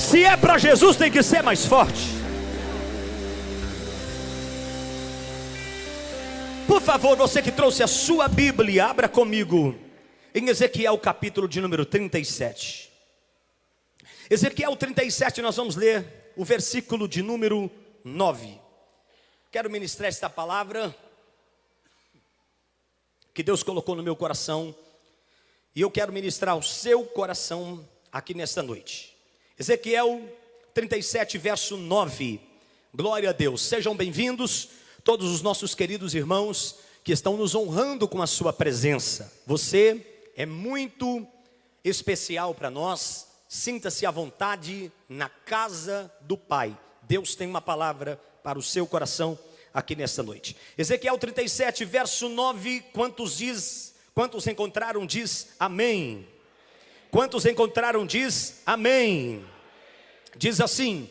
Se é para Jesus, tem que ser mais forte. Por favor, você que trouxe a sua Bíblia, abra comigo em Ezequiel capítulo de número 37. Ezequiel 37, nós vamos ler o versículo de número 9. Quero ministrar esta palavra que Deus colocou no meu coração, e eu quero ministrar ao seu coração aqui nesta noite. Ezequiel 37, verso 9. Glória a Deus. Sejam bem-vindos todos os nossos queridos irmãos que estão nos honrando com a sua presença. Você é muito especial para nós. Sinta-se à vontade na casa do Pai. Deus tem uma palavra para o seu coração aqui nesta noite. Ezequiel 37, verso 9. Quantos encontraram, diz amém. Quantos encontraram, diz amém. Diz assim: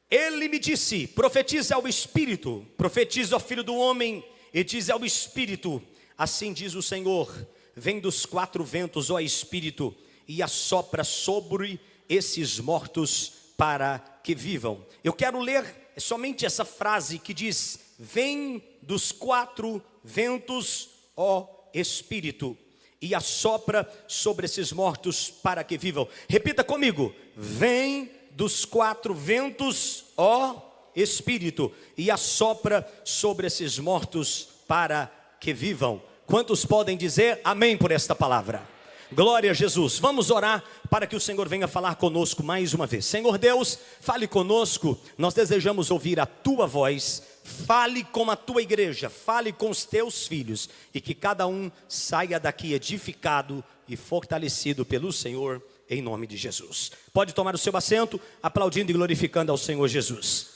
ele me disse, profetiza ao Espírito, profetiza ao Filho do Homem, e diz ao Espírito, assim diz o Senhor, vem dos quatro ventos, ó Espírito, e assopra sobre esses mortos para que vivam. Eu quero ler somente essa frase que diz, vem dos quatro ventos, ó Espírito, e assopra sobre esses mortos para que vivam. Repita comigo, vem dos quatro ventos, ó Espírito, e assopra sobre esses mortos para que vivam. Quantos podem dizer amém por esta palavra? Glória a Jesus. Vamos orar para que o Senhor venha falar conosco mais uma vez. Senhor Deus, fale conosco. Nós desejamos ouvir a tua voz. Fale com a tua igreja, fale com os teus filhos, e que cada um saia daqui edificado e fortalecido pelo Senhor, em nome de Jesus. Pode tomar o seu assento, aplaudindo e glorificando ao Senhor Jesus.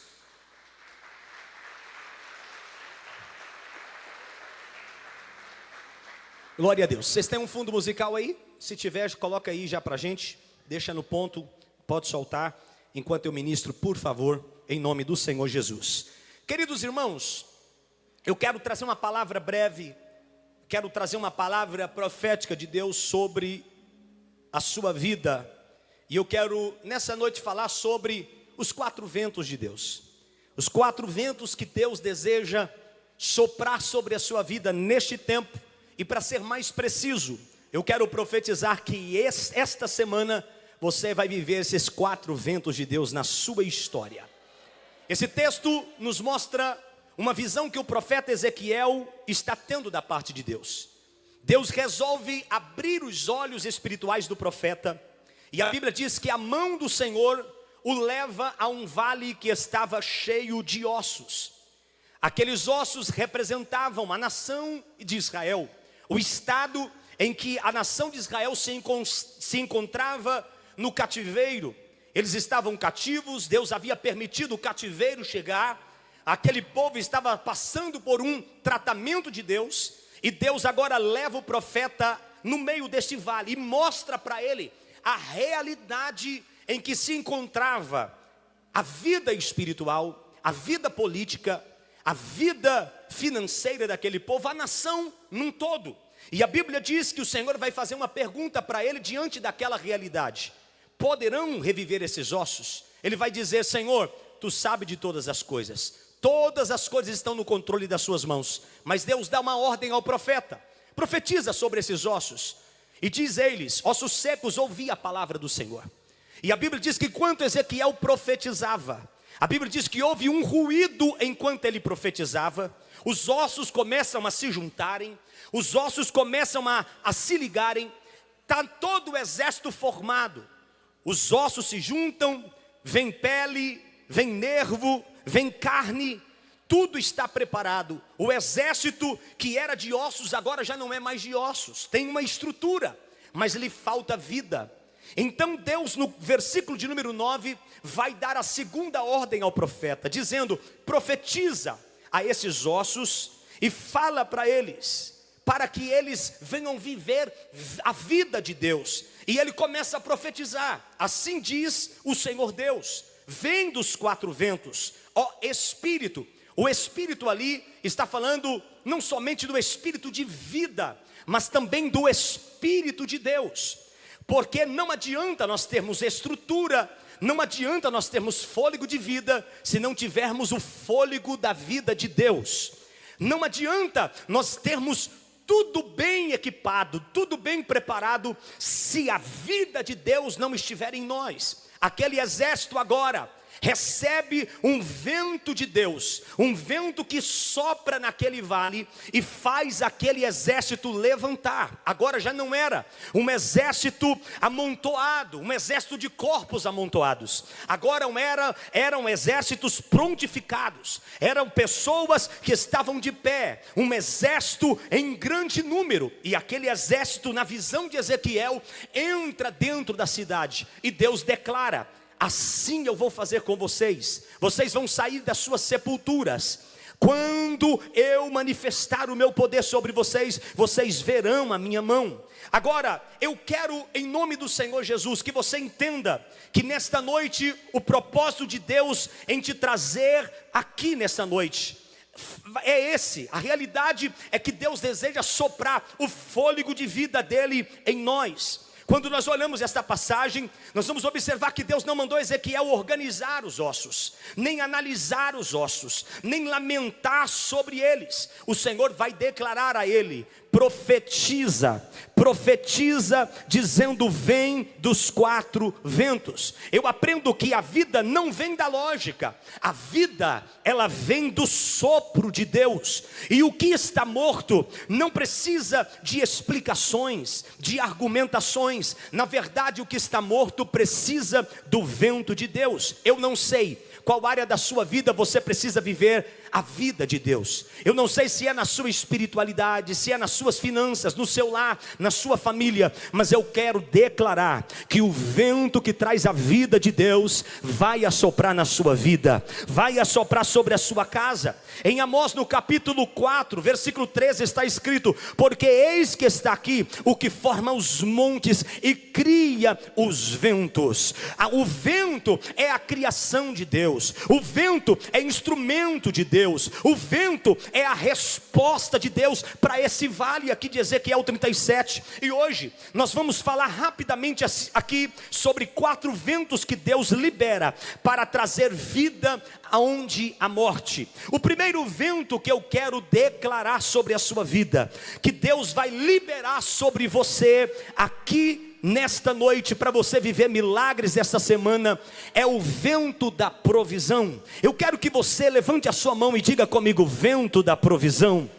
Glória a Deus. Vocês têm um fundo musical aí? Se tiver, coloca aí já pra gente. Deixa no ponto, pode soltar enquanto eu ministro, por favor, em nome do Senhor Jesus. Queridos irmãos, eu quero trazer uma palavra breve, quero trazer uma palavra profética de Deus sobre a sua vida. E eu quero nessa noite falar sobre os quatro ventos de Deus. Os quatro ventos que Deus deseja soprar sobre a sua vida neste tempo. E para ser mais preciso, eu quero profetizar que esta semana você vai viver esses quatro ventos de Deus na sua história. Esse texto nos mostra uma visão que o profeta Ezequiel está tendo da parte de Deus. Deus resolve abrir os olhos espirituais do profeta, e a Bíblia diz que a mão do Senhor o leva a um vale que estava cheio de ossos. Aqueles ossos representavam a nação de Israel, o estado em que a nação de Israel se encontrava no cativeiro. Eles estavam cativos, Deus havia permitido o cativeiro chegar, aquele povo estava passando por um tratamento de Deus, e Deus agora leva o profeta no meio deste vale, e mostra para ele a realidade em que se encontrava a vida espiritual, a vida política, a vida financeira daquele povo, a nação num todo. E a Bíblia diz que o Senhor vai fazer uma pergunta para ele diante daquela realidade: poderão reviver esses ossos? Ele vai dizer: Senhor, tu sabes de todas as coisas estão no controle das suas mãos. Mas Deus dá uma ordem ao profeta: profetiza sobre esses ossos, e diz eles, ossos secos, ouvi a palavra do Senhor. E a Bíblia diz que enquanto Ezequiel profetizava, a Bíblia diz que houve um ruído enquanto ele profetizava. Os ossos começam a se juntarem, os ossos começam a se ligarem. Está todo o exército formado. Os ossos se juntam, vem pele, vem nervo, vem carne, tudo está preparado. O exército que era de ossos agora já não é mais de ossos, tem uma estrutura, mas lhe falta vida. Então Deus, no versículo de número 9, vai dar a segunda ordem ao profeta, dizendo: profetiza a esses ossos e fala para eles, para que eles venham viver a vida de Deus. E ele começa a profetizar: assim diz o Senhor Deus, vem dos quatro ventos, ó Espírito. O Espírito ali está falando não somente do Espírito de vida, mas também do Espírito de Deus. Porque não adianta nós termos estrutura, não adianta nós termos fôlego de vida, se não tivermos o fôlego da vida de Deus. Não adianta nós termos tudo bem equipado, tudo bem preparado, se a vida de Deus não estiver em nós. Aquele exército agora recebe um vento de Deus, um vento que sopra naquele vale e faz aquele exército levantar. Agora já não era um exército amontoado, um exército de corpos amontoados. Agora eram exércitos prontificados, eram pessoas que estavam de pé, um exército em grande número. E aquele exército, na visão de Ezequiel, entra dentro da cidade e Deus declara: assim eu vou fazer com vocês, vocês vão sair das suas sepulturas. Quando eu manifestar o meu poder sobre vocês, vocês verão a minha mão. Agora, eu quero, em nome do Senhor Jesus, que você entenda que nesta noite, o propósito de Deus em te trazer aqui nesta noite é esse. A realidade é que Deus deseja soprar o fôlego de vida dele em nós. Quando nós olhamos esta passagem, nós vamos observar que Deus não mandou Ezequiel organizar os ossos, nem analisar os ossos, nem lamentar sobre eles. O Senhor vai declarar a ele: profetiza, dizendo: vem dos quatro ventos. Eu aprendo que a vida não vem da lógica, a vida, ela vem do sopro de Deus. E o que está morto não precisa de explicações, de argumentações. Na verdade, o que está morto precisa do vento de Deus. Eu não sei qual área da sua vida você precisa viver a vida de Deus. Eu não sei se é na sua espiritualidade, se é nas suas finanças, no seu lar, na sua família, mas eu quero declarar que o vento que traz a vida de Deus vai assoprar na sua vida, vai assoprar sobre a sua casa. Em Amós, no capítulo 4, versículo 13, está escrito: porque eis que está aqui o que forma os montes e cria os ventos. O vento é a criação de Deus, o vento é instrumento de Deus, o vento é a resposta de Deus para esse vale aqui de Ezequiel 37. E hoje nós vamos falar rapidamente aqui sobre 4 ventos que Deus libera para trazer vida aonde há morte. O primeiro vento que eu quero declarar sobre a sua vida, que Deus vai liberar sobre você aqui nesta noite, para você viver milagres esta semana, é o vento da provisão. Eu quero que você levante a sua mão e diga comigo: vento da provisão.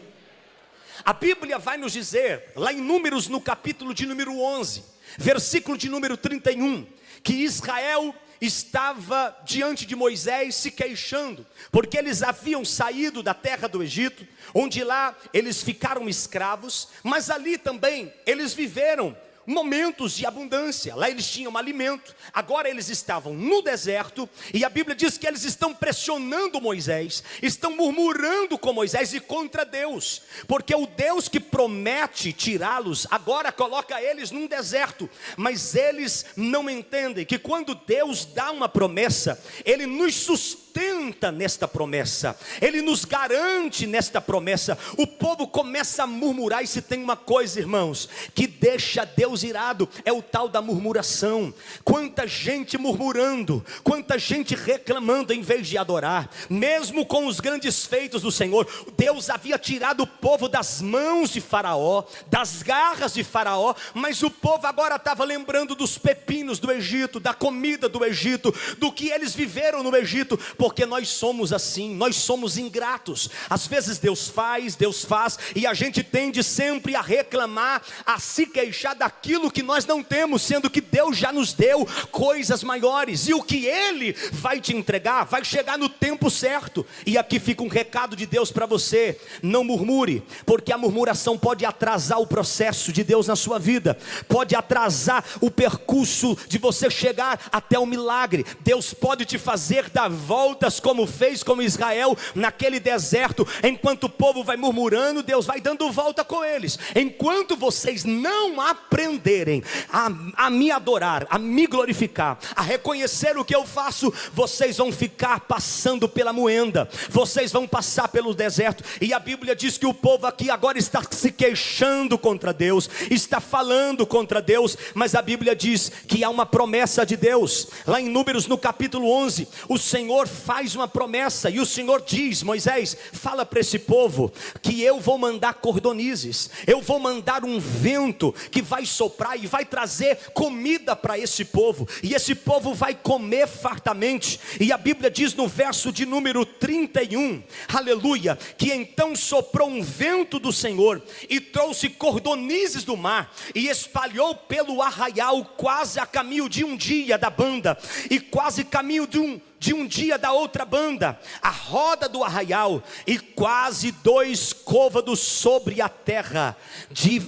A Bíblia vai nos dizer, lá em Números, no capítulo de número 11, versículo de número 31, que Israel estava diante de Moisés se queixando, porque eles haviam saído da terra do Egito, onde lá eles ficaram escravos, mas ali também eles viveram momentos de abundância. Lá eles tinham alimento, agora eles estavam no deserto, e a Bíblia diz que eles estão pressionando Moisés, estão murmurando com Moisés e contra Deus, porque o Deus que promete tirá-los, agora coloca eles num deserto. Mas eles não entendem que quando Deus dá uma promessa, Ele nos sustenta nesta promessa, Ele nos garante nesta promessa. O povo começa a murmurar, e se tem uma coisa, irmãos, que deixa Deus irado, é o tal da murmuração. Quanta gente murmurando, quanta gente reclamando em vez de adorar. Mesmo com os grandes feitos do Senhor, Deus havia tirado o povo das mãos de Faraó, das garras de Faraó, mas o povo agora estava lembrando dos pepinos do Egito, da comida do Egito, do que eles viveram no Egito, porque nós somos assim, nós somos ingratos. Às vezes Deus faz, e a gente tende sempre a reclamar, a se queixar daquilo que nós não temos, sendo que Deus já nos deu coisas maiores, e o que Ele vai te entregar vai chegar no tempo certo. E aqui fica um recado de Deus para você: não murmure, porque a murmuração pode atrasar o processo de Deus na sua vida, pode atrasar o percurso de você chegar até o milagre. Deus pode te fazer dar voltas como fez com Israel naquele deserto. Enquanto o povo vai murmurando, Deus vai dando volta com eles. Enquanto vocês não aprenderem a me adorar, a me glorificar, a reconhecer o que eu faço, vocês vão ficar passando pela moenda, vocês vão passar pelo deserto. E a Bíblia diz que o povo aqui agora está se queixando contra Deus, está falando contra Deus, mas a Bíblia diz que há uma promessa de Deus. Lá em Números, no capítulo 11, o Senhor faz uma promessa, e o Senhor diz: Moisés, fala para esse povo que eu vou mandar cordonizes, eu vou mandar um vento que vai soprar e vai trazer comida para esse povo, e esse povo vai comer fartamente. E a Bíblia diz no verso de número 31, aleluia, que então soprou um vento do Senhor e trouxe cordonizes do mar e espalhou pelo arraial, quase a caminho de um dia da banda e quase caminho de um dia da outra banda, a roda do arraial, e quase 2 côvados sobre a terra de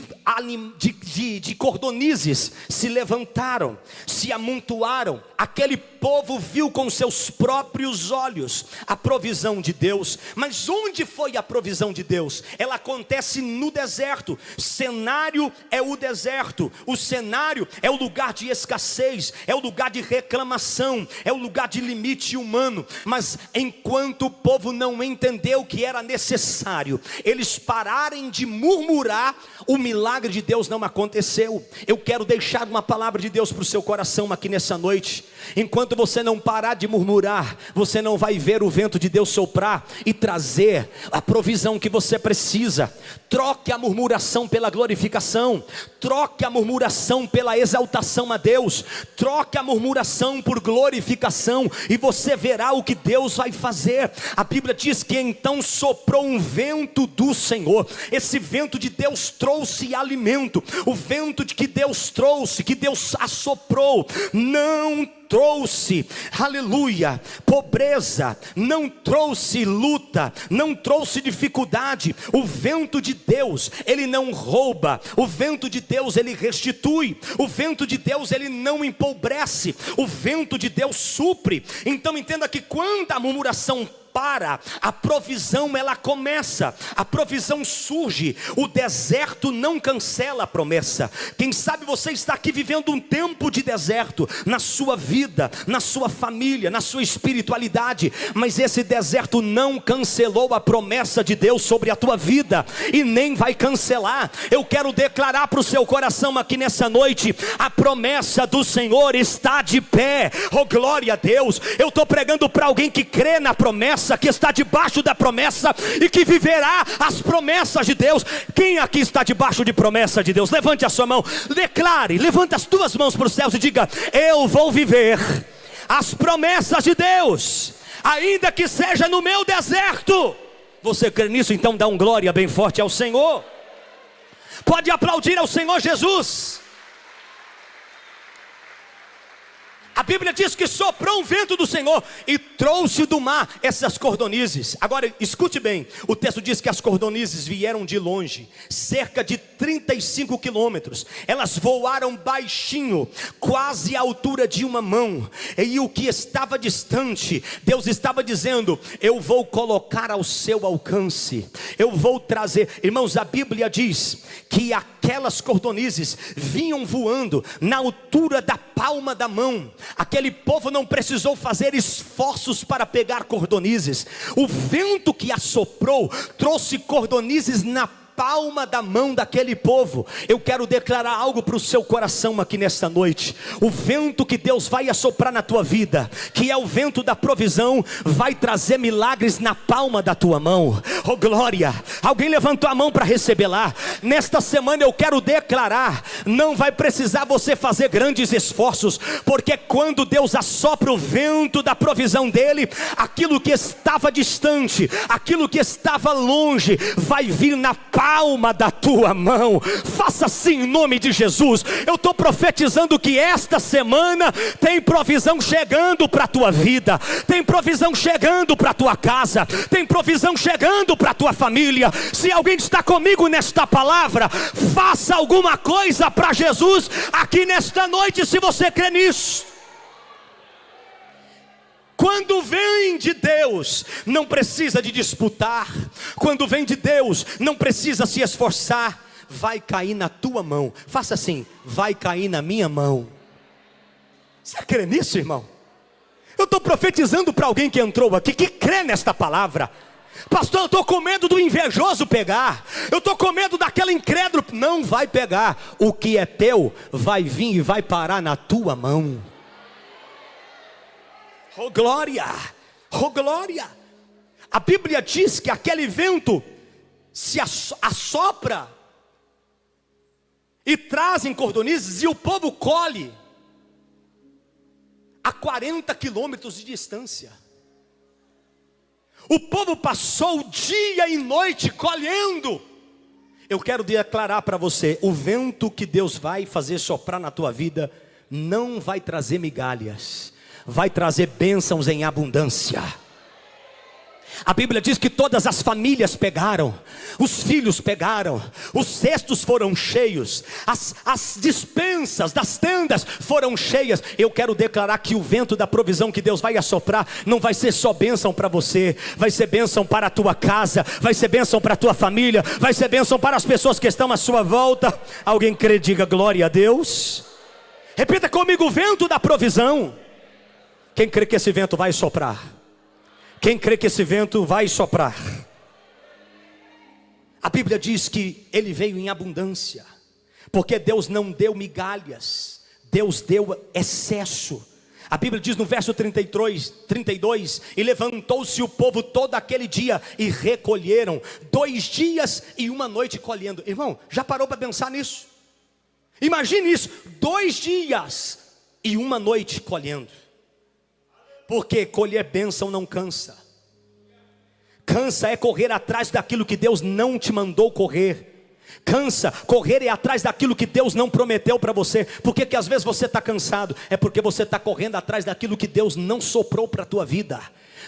cordonizes se levantaram, se amontoaram. Aquele povo viu com seus próprios olhos a provisão de Deus. Mas onde foi a provisão de Deus? Ela acontece no deserto. Cenário é o deserto. O cenário é o lugar de escassez, é o lugar de reclamação, é o lugar de limite humano. Mas enquanto o povo não entendeu que era necessário eles pararem de murmurar, o milagre de Deus não aconteceu. Eu quero deixar uma palavra de Deus para o seu coração aqui nessa noite. Enquanto você não parar de murmurar, você não vai ver o vento de Deus soprar e trazer a provisão que você precisa. Troque a murmuração pela glorificação, troque a murmuração pela exaltação a Deus, troque a murmuração por glorificação, e você verá o que Deus vai fazer. A Bíblia diz que então soprou um vento do Senhor. Esse vento de Deus trouxe alimento. O vento de que Deus trouxe, que Deus assoprou, não trouxe, aleluia, pobreza, não trouxe luta, não trouxe dificuldade. O vento de Deus, ele não rouba. O vento de Deus, ele restitui. O vento de Deus, ele não empobrece. O vento de Deus supre. Então entenda que quando a murmuração para, a provisão ela começa, a provisão surge. O deserto não cancela a promessa. Quem sabe você está aqui vivendo um tempo de deserto na sua vida, na sua família, na sua espiritualidade, mas esse deserto não cancelou a promessa de Deus sobre a tua vida, e nem vai cancelar. Eu quero declarar para o seu coração aqui nessa noite: a promessa do Senhor está de pé. Oh, glória a Deus. Eu estou pregando para alguém que crê na promessa, que está debaixo da promessa e que viverá as promessas de Deus. Quem aqui está debaixo de promessa de Deus? Levante a sua mão, declare, levanta as tuas mãos para os céus e diga: eu vou viver as promessas de Deus, ainda que seja no meu deserto. Você crê nisso? Então dá um glória bem forte ao Senhor. Pode aplaudir ao Senhor Jesus. A Bíblia diz que soprou um vento do Senhor e trouxe do mar essas cordonizes. Agora escute bem, o texto diz que as cordonizes vieram de longe, cerca de 35 quilômetros. Elas voaram baixinho, quase à altura de uma mão. E o que estava distante, Deus estava dizendo: eu vou colocar ao seu alcance, eu vou trazer. Irmãos, a Bíblia diz que aquelas cordonizes vinham voando na altura da palma da mão. Aquele povo não precisou fazer esforços para pegar cordonizes. O vento que assoprou trouxe cordonizes na palma da mão daquele povo. Eu quero declarar algo para o seu coração aqui nesta noite. O vento que Deus vai assoprar na tua vida, que é o vento da provisão, vai trazer milagres na palma da tua mão. Oh glória! Alguém levantou a mão para receber lá? Nesta semana eu quero declarar: não vai precisar você fazer grandes esforços, porque quando Deus assopra o vento da provisão dele, aquilo que estava distante, aquilo que estava longe, vai vir na palma da tua mão. Faça assim em nome de Jesus. Eu estou profetizando que esta semana tem provisão chegando para a tua vida, tem provisão chegando para a tua casa, tem provisão chegando para a tua família. Se alguém está comigo nesta palavra, faça alguma coisa para Jesus aqui nesta noite, se você crê nisso. Quando vem de Deus, não precisa de disputar. Quando vem de Deus, não precisa se esforçar. Vai cair na tua mão. Faça assim: vai cair na minha mão. Você crê nisso, irmão? Eu estou profetizando para alguém que entrou aqui, que crê nesta palavra. Pastor, eu estou com medo do invejoso pegar. Eu estou com medo daquela incrédulo. Não vai pegar. O que é teu vai vir e vai parar na tua mão. Oh glória, oh glória. A Bíblia diz que aquele vento se assopra e traz em cordonizes, e o povo colhe a 40 quilômetros de distância. O povo passou dia e noite colhendo. Eu quero declarar para você: o vento que Deus vai fazer soprar na tua vida não vai trazer migalhas, vai trazer bênçãos em abundância. A Bíblia diz que todas as famílias pegaram, os filhos pegaram, os cestos foram cheios, as despensas das tendas foram cheias. Eu quero declarar que o vento da provisão que Deus vai assoprar não vai ser só bênção para você, vai ser bênção para a tua casa, vai ser bênção para a tua família, vai ser bênção para as pessoas que estão à sua volta. Alguém crê, diga glória a Deus. Repita comigo: o vento da provisão. Quem crê que esse vento vai soprar? Quem crê que esse vento vai soprar? A Bíblia diz que ele veio em abundância, porque Deus não deu migalhas, Deus deu excesso. A Bíblia diz no verso 32: e levantou-se o povo todo aquele dia e recolheram, 2 dias e 1 noite colhendo. Irmão, já parou para pensar nisso? Imagine isso, 2 dias e 1 noite colhendo. Porque colher bênção não cansa. Cansa é correr atrás daquilo que Deus não te mandou correr. Cansa, correr é atrás daquilo que Deus não prometeu para você. Por que que às vezes você está cansado? É porque você está correndo atrás daquilo que Deus não soprou para a tua vida.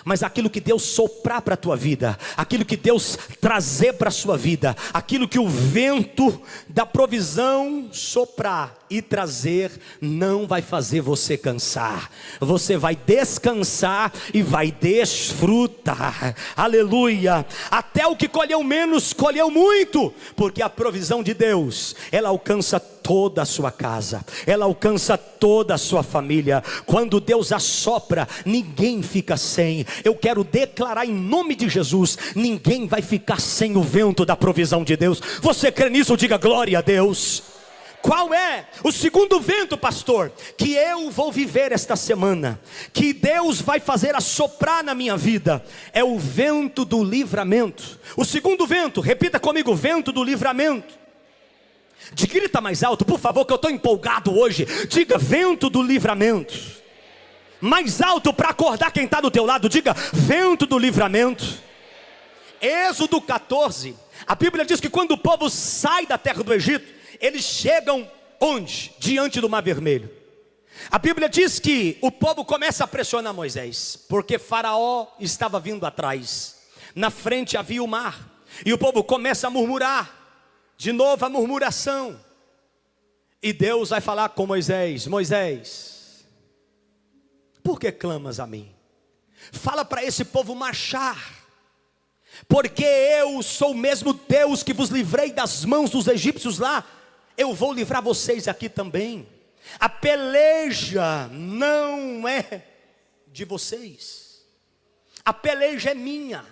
Mas aquilo que Deus soprar para a tua vida, aquilo que Deus trazer para a sua vida, aquilo que o vento da provisão soprar e trazer, não vai fazer você cansar. Você vai descansar e vai desfrutar. Aleluia. Até o que colheu menos, colheu muito. Porque a provisão de Deus, ela alcança toda a sua casa, ela alcança toda a sua família. Quando Deus assopra, ninguém fica sem. Eu quero declarar em nome de Jesus: ninguém vai ficar sem o vento da provisão de Deus. Você crê nisso? Diga glória a Deus. Qual é o segundo vento, pastor, que eu vou viver esta semana, que Deus vai fazer assoprar na minha vida? É o vento do livramento. O segundo vento, repita comigo: vento do livramento. Grita mais alto, por favor, que eu estou empolgado hoje. Diga: vento do livramento. Mais alto para acordar quem está do teu lado. Diga: vento do livramento. Êxodo 14, a Bíblia diz que quando o povo sai da terra do Egito, eles chegam onde? Diante do Mar Vermelho. A Bíblia diz que o povo começa a pressionar Moisés, porque Faraó estava vindo atrás. Na frente havia o mar, e o povo começa a murmurar. De novo a murmuração. E Deus vai falar com Moisés: Moisés, por que clamas a mim? Fala para esse povo marchar, porque eu sou o mesmo Deus que vos livrei das mãos dos egípcios lá. Eu vou livrar vocês aqui também. A peleja não é de vocês, a peleja é minha.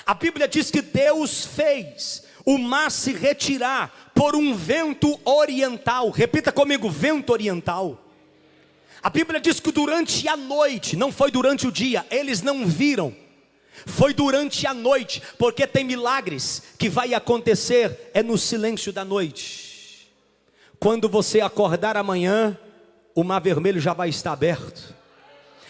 A Bíblia diz que Deus fez o mar se retirar por um vento oriental. Repita comigo: vento oriental. A Bíblia diz que durante a noite, não foi durante o dia, eles não viram, foi durante a noite, porque tem milagres que vai acontecer é no silêncio da noite. Quando você acordar amanhã, o Mar Vermelho já vai estar aberto.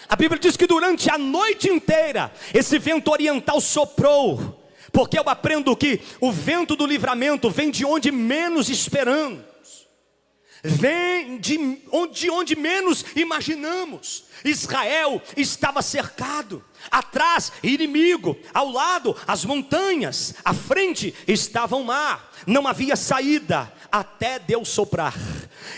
A Bíblia diz que durante a noite inteira esse vento oriental soprou, porque eu aprendo que o vento do livramento vem de onde menos esperamos, vem de onde menos imaginamos. Israel estava cercado, atrás inimigo, ao lado as montanhas, à frente estava o mar, não havia saída. até Deus soprar.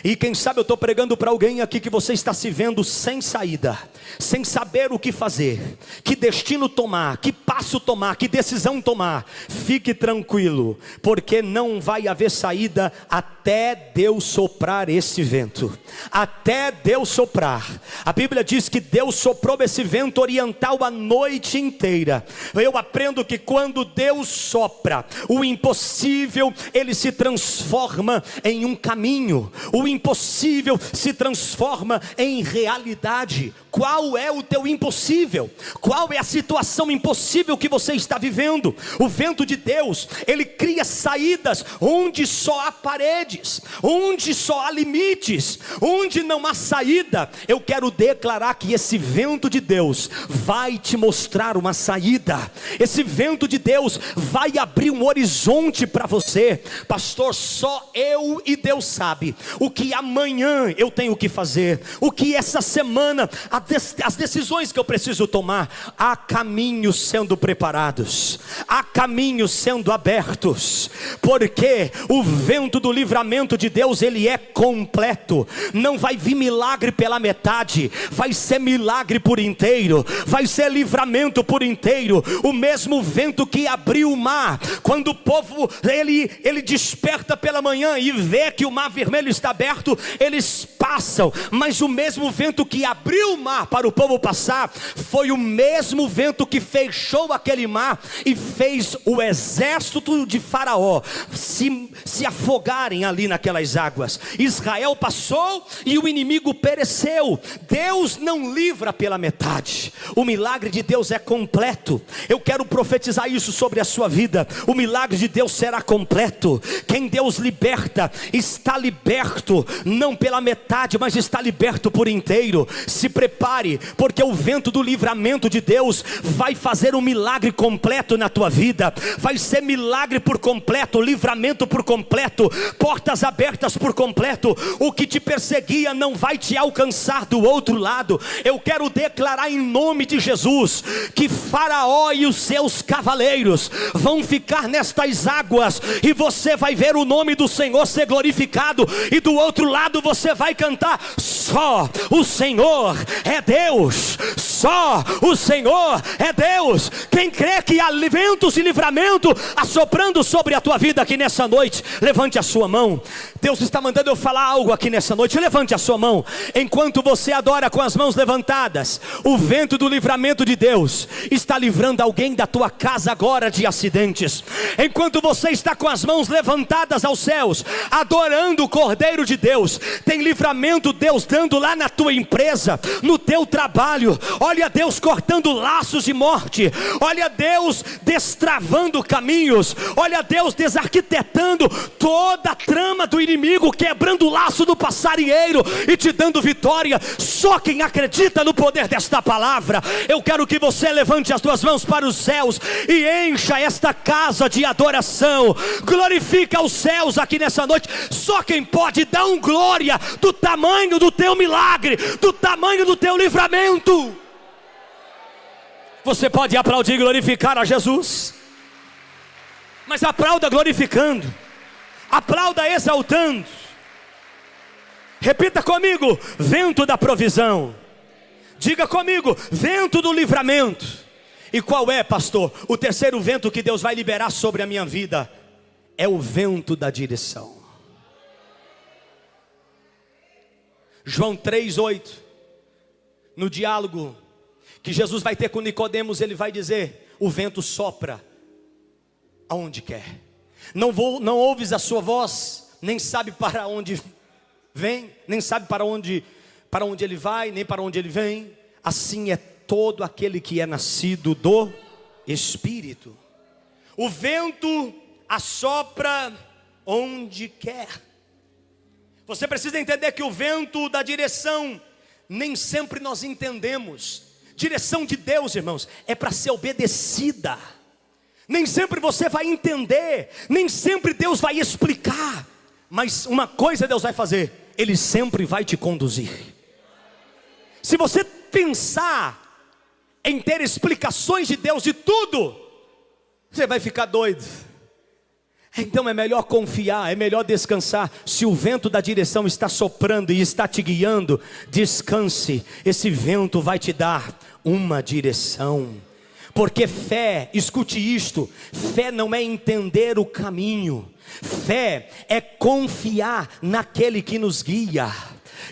E quem sabe eu estou pregando para alguém aqui que você está se vendo sem saída, sem saber o que fazer, que destino tomar, que passo tomar, que decisão tomar. Fique tranquilo, porque não vai haver saída até Deus soprar esse vento. Até Deus soprar. A Bíblia diz que Deus soprou esse vento oriental a noite inteira. Eu aprendo que quando Deus sopra, o impossível, ele se transforma em um caminho. O impossível se transforma em realidade. Qual é o teu impossível? Qual é a situação impossível que você está vivendo? O vento de Deus, ele cria saídas onde só há paredes, onde só há limites, onde não há saída. Eu quero declarar que esse vento de Deus vai te mostrar uma saída. Esse vento de Deus vai abrir um horizonte para você. Pastor, só eu e Deus sabe o que amanhã eu tenho que fazer, o que essa semana, as decisões que eu preciso tomar. Há caminhos sendo preparados, há caminhos sendo abertos, porque o vento do livramento de Deus, ele é completo. Não vai vir milagre pela metade, vai ser milagre por inteiro, vai ser livramento por inteiro. O mesmo vento que abriu o mar, quando o povo ele desperta pela manhã e vê que o mar vermelho está aberto, eles passam. Mas o mesmo vento que abriu o mar para o povo passar, foi o mesmo vento que fechou aquele mar e fez o exército de Faraó se afogarem ali naquelas águas. Israel passou e o inimigo pereceu. Deus não livra pela metade. O milagre de Deus é completo. Eu quero profetizar isso sobre a sua vida. O milagre de Deus será completo. Quem Deus liberta, está liberto, não pela metade, mas está liberto por inteiro. Se prepare, porque o vento do livramento de Deus vai fazer um milagre completo na tua vida. Vai ser milagre por completo, livramento por completo, portas abertas por completo. O que te perseguia não vai te alcançar do outro lado. Eu quero declarar em nome de Jesus que Faraó e os seus cavaleiros vão ficar nestas águas, e você vai ver o nome do Senhor ser glorificado, e do outro lado você vai cantar: só o Senhor é Deus, só o Senhor é Deus. Quem crê que há ventos e livramento assoprando sobre a tua vida aqui nessa noite, levante a sua mão. Deus está mandando eu falar algo aqui nessa noite. Levante a sua mão. Enquanto você adora com as mãos levantadas, o vento do livramento de Deus está livrando alguém da tua casa agora de acidentes. Enquanto você está com as mãos levantadas aos céus, adorando o Cordeiro de Deus, tem livramento Deus dando lá na tua empresa, no teu trabalho. Olha Deus cortando laços de morte, olha Deus destravando caminhos, olha Deus desarquitetando toda a trama do inimigo, quebrando o laço do passarinheiro e te dando vitória. Só quem acredita no poder desta palavra. Eu quero que você levante as tuas mãos para os céus e encha esta casa de adoração. Glorifica os céus aqui nessa noite. Só quem pode dar um glória do tamanho do teu milagre, do tamanho do teu livramento. Você pode aplaudir e glorificar a Jesus, mas aplauda glorificando, aplauda exaltando. Repita comigo: vento da provisão. Diga comigo: vento do livramento. E qual é, pastor, o terceiro vento que Deus vai liberar sobre a minha vida? É o vento da direção. João 3:8, no diálogo que Jesus vai ter com Nicodemos, ele vai dizer: o vento sopra aonde quer. Não ouves a sua voz, nem sabe para onde vem, nem sabe para onde ele vai, nem para onde ele vem. Assim é todo aquele que é nascido do Espírito. O vento assopra onde quer. Você precisa entender que o vento da direção, nem sempre nós entendemos. Direção de Deus, irmãos, é para ser obedecida. Nem sempre você vai entender, nem sempre Deus vai explicar, mas uma coisa Deus vai fazer: Ele sempre vai te conduzir. Se você pensar em ter explicações de Deus de tudo, você vai ficar doido. Então é melhor confiar, é melhor descansar. Se o vento da direção está soprando e está te guiando, descanse. Esse vento vai te dar uma direção. Porque fé, escute isto, fé não é entender o caminho, fé é confiar naquele que nos guia.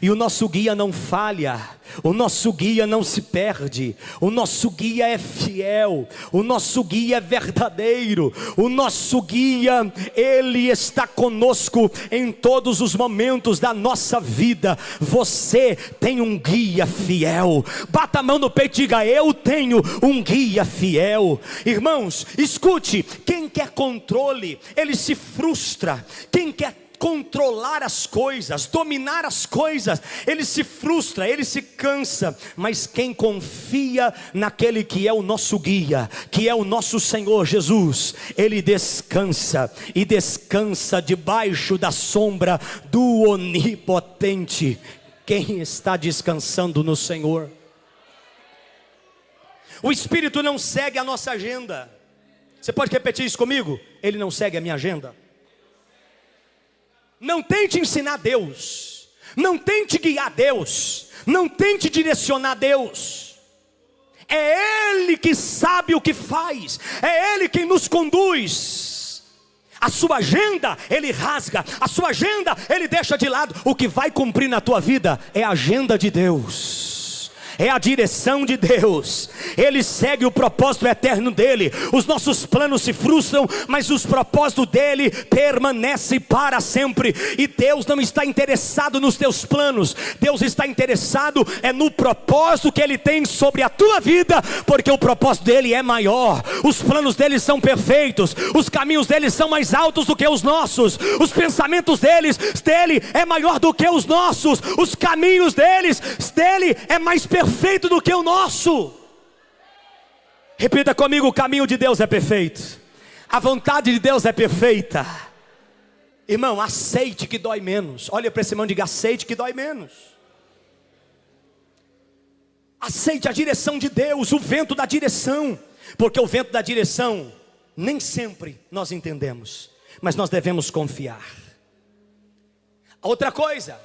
E o nosso guia não falha, o nosso guia não se perde, o nosso guia é fiel, o nosso guia é verdadeiro, o nosso guia, ele está conosco em todos os momentos da nossa vida. Você tem um guia fiel. Bata a mão no peito e diga: eu tenho um guia fiel. Irmãos, escute, quem quer controle, ele se frustra. Quem quer controlar as coisas, dominar as coisas, ele se frustra, ele se cansa. Mas quem confia naquele que é o nosso guia, que é o nosso Senhor Jesus, ele descansa, e descansa debaixo da sombra do Onipotente. Quem está descansando no Senhor? O Espírito não segue a nossa agenda. Você pode repetir isso comigo? Ele não segue a minha agenda. Não tente ensinar Deus, não tente guiar Deus, não tente direcionar Deus. É Ele que sabe o que faz, é Ele quem nos conduz. A sua agenda Ele rasga, a sua agenda Ele deixa de lado. O que vai cumprir na tua vida é a agenda de Deus, é a direção de Deus. Ele segue o propósito eterno dele. Os nossos planos se frustram, mas os propósitos dele permanecem para sempre. E Deus não está interessado nos teus planos, Deus está interessado no propósito que ele tem sobre a tua vida, porque o propósito dele é maior. Os planos dele são perfeitos, os caminhos dele são mais altos do que os nossos, os pensamentos dele é maior do que os nossos, os caminhos dele é mais perfeito do que o nosso. Repita comigo: o caminho de Deus é perfeito, a vontade de Deus é perfeita. Irmão, aceite que dói menos. Olha para esse irmão e diga: aceite que dói menos. Aceite a direção de Deus, o vento da direção. Porque o vento da direção nem sempre nós entendemos, mas nós devemos confiar. Outra coisa,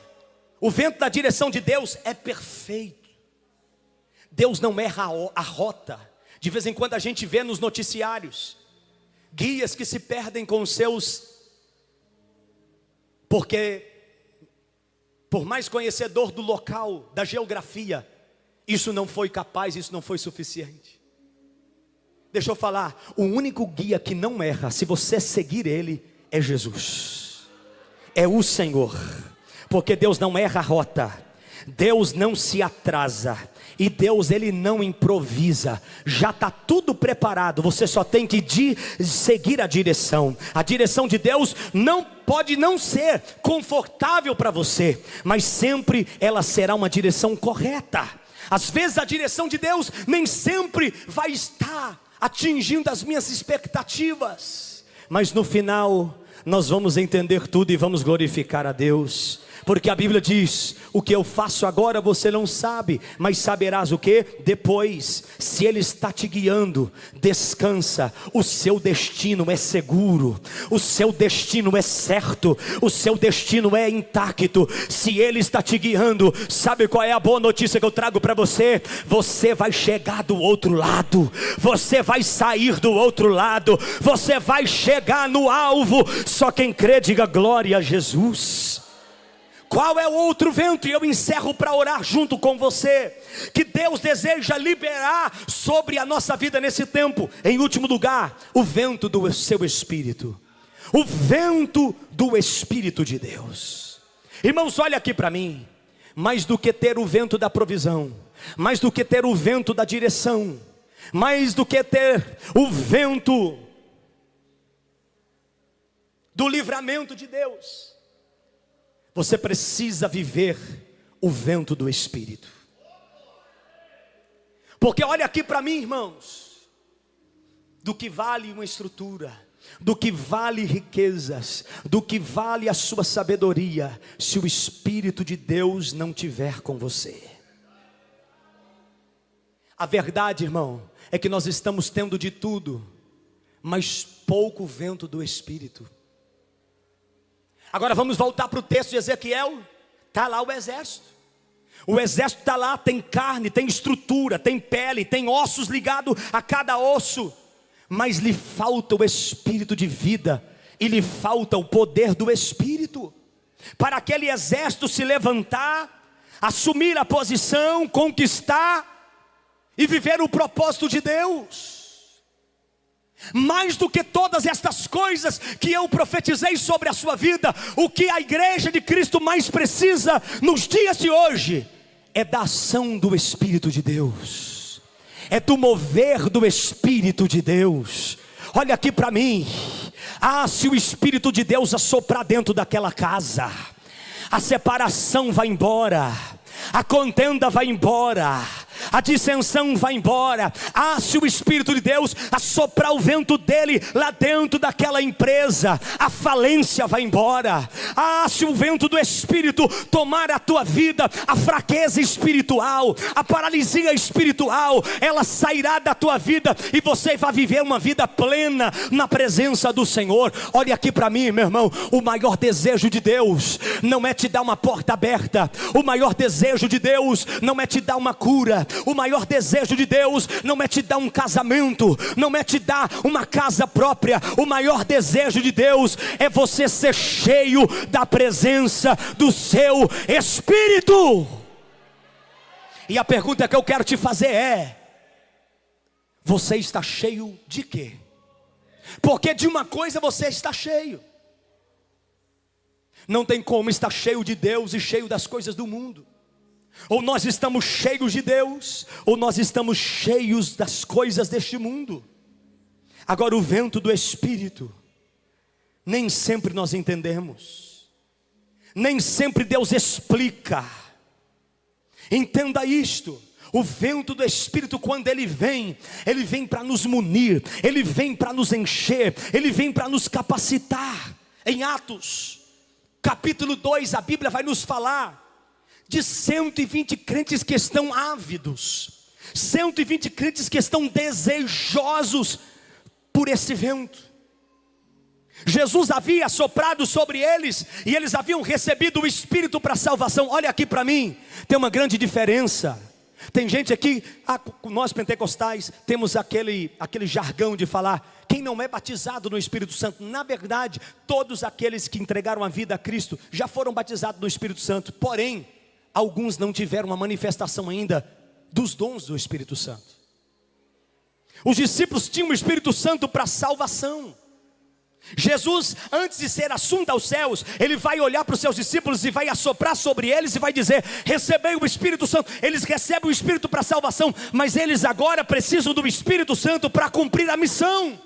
o vento da direção de Deus é perfeito. Deus não erra a rota. De vez em quando a gente vê nos noticiários guias que se perdem com os seus, porque por mais conhecedor do local, da geografia, isso não foi capaz, isso não foi suficiente. Deixa eu falar, o único guia que não erra, se você seguir ele, é Jesus, é o Senhor. Porque Deus não erra a rota, Deus não se atrasa, e Deus ele não improvisa. Já está tudo preparado, você só tem que seguir a direção. A direção de Deus não pode não ser confortável para você, mas sempre ela será uma direção correta. Às vezes a direção de Deus nem sempre vai estar atingindo as minhas expectativas, mas no final nós vamos entender tudo e vamos glorificar a Deus. Porque a Bíblia diz: o que eu faço agora você não sabe, mas saberás o que? Depois. Se Ele está te guiando, descansa. O seu destino é seguro, o seu destino é certo, o seu destino é intacto. Se Ele está te guiando, sabe qual é a boa notícia que eu trago para você? Você vai chegar do outro lado, você vai sair do outro lado, você vai chegar no alvo. Só quem crê diga glória a Jesus. Qual é o outro vento? E eu encerro para orar junto com você, que Deus deseja liberar sobre a nossa vida nesse tempo. Em último lugar, o vento do seu Espírito. O vento do Espírito de Deus. Irmãos, olha aqui para mim. Mais do que ter o vento da provisão, mais do que ter o vento da direção, mais do que ter o vento do livramento de Deus, você precisa viver o vento do Espírito. Porque olha aqui para mim, irmãos, do que vale uma estrutura, do que vale riquezas, do que vale a sua sabedoria, se o Espírito de Deus não tiver com você. A verdade, irmão, é que nós estamos tendo de tudo, mas pouco vento do Espírito. Agora vamos voltar para o texto de Ezequiel. Está lá o exército. O exército está lá, tem carne, tem estrutura, tem pele, tem ossos ligados a cada osso. Mas lhe falta o espírito de vida. E lhe falta o poder do espírito. Para aquele exército se levantar, assumir a posição, conquistar e viver o propósito de Deus. Mais do que todas estas coisas que eu profetizei sobre a sua vida, o que a igreja de Cristo mais precisa nos dias de hoje é da ação do Espírito de Deus, é do mover do Espírito de Deus. Olha aqui para mim. Se o Espírito de Deus assoprar dentro daquela casa, a separação vai embora, a contenda vai embora, a dissensão vai embora. Se o Espírito de Deus assoprar o vento dele lá dentro daquela empresa, a falência vai embora. Se o vento do Espírito tomar a tua vida, a fraqueza espiritual, a paralisia espiritual, ela sairá da tua vida e você vai viver uma vida plena na presença do Senhor. Olha aqui para mim, meu irmão, o maior desejo de Deus não é te dar uma porta aberta, o maior desejo de Deus não é te dar uma cura, o maior desejo de Deus não é te dar um casamento, não é te dar uma casa própria. O maior desejo de Deus é você ser cheio da presença do seu Espírito. E a pergunta que eu quero te fazer é: você está cheio de quê? Porque de uma coisa você está cheio. Não tem como estar cheio de Deus e cheio das coisas do mundo. Ou nós estamos cheios de Deus, ou nós estamos cheios das coisas deste mundo. Agora o vento do Espírito, nem sempre nós entendemos, nem sempre Deus explica. Entenda isto: o vento do Espírito, quando ele vem para nos munir, ele vem para nos encher, ele vem para nos capacitar. Em Atos capítulo 2, a Bíblia vai nos falar de 120 crentes que estão ávidos, 120 crentes que estão desejosos por esse vento. Jesus havia soprado sobre eles e eles haviam recebido o Espírito para salvação. Olha aqui para mim, tem uma grande diferença. Tem gente aqui, nós pentecostais temos aquele jargão de falar: quem não é batizado no Espírito Santo. Na verdade, todos aqueles que entregaram a vida a Cristo já foram batizados no Espírito Santo. Porém, alguns não tiveram uma manifestação ainda dos dons do Espírito Santo. Os discípulos tinham o Espírito Santo para salvação. Jesus, antes de ser assunto aos céus, ele vai olhar para os seus discípulos e vai assoprar sobre eles e vai dizer: recebei o Espírito Santo. Eles recebem o Espírito para salvação, mas eles agora precisam do Espírito Santo para cumprir a missão.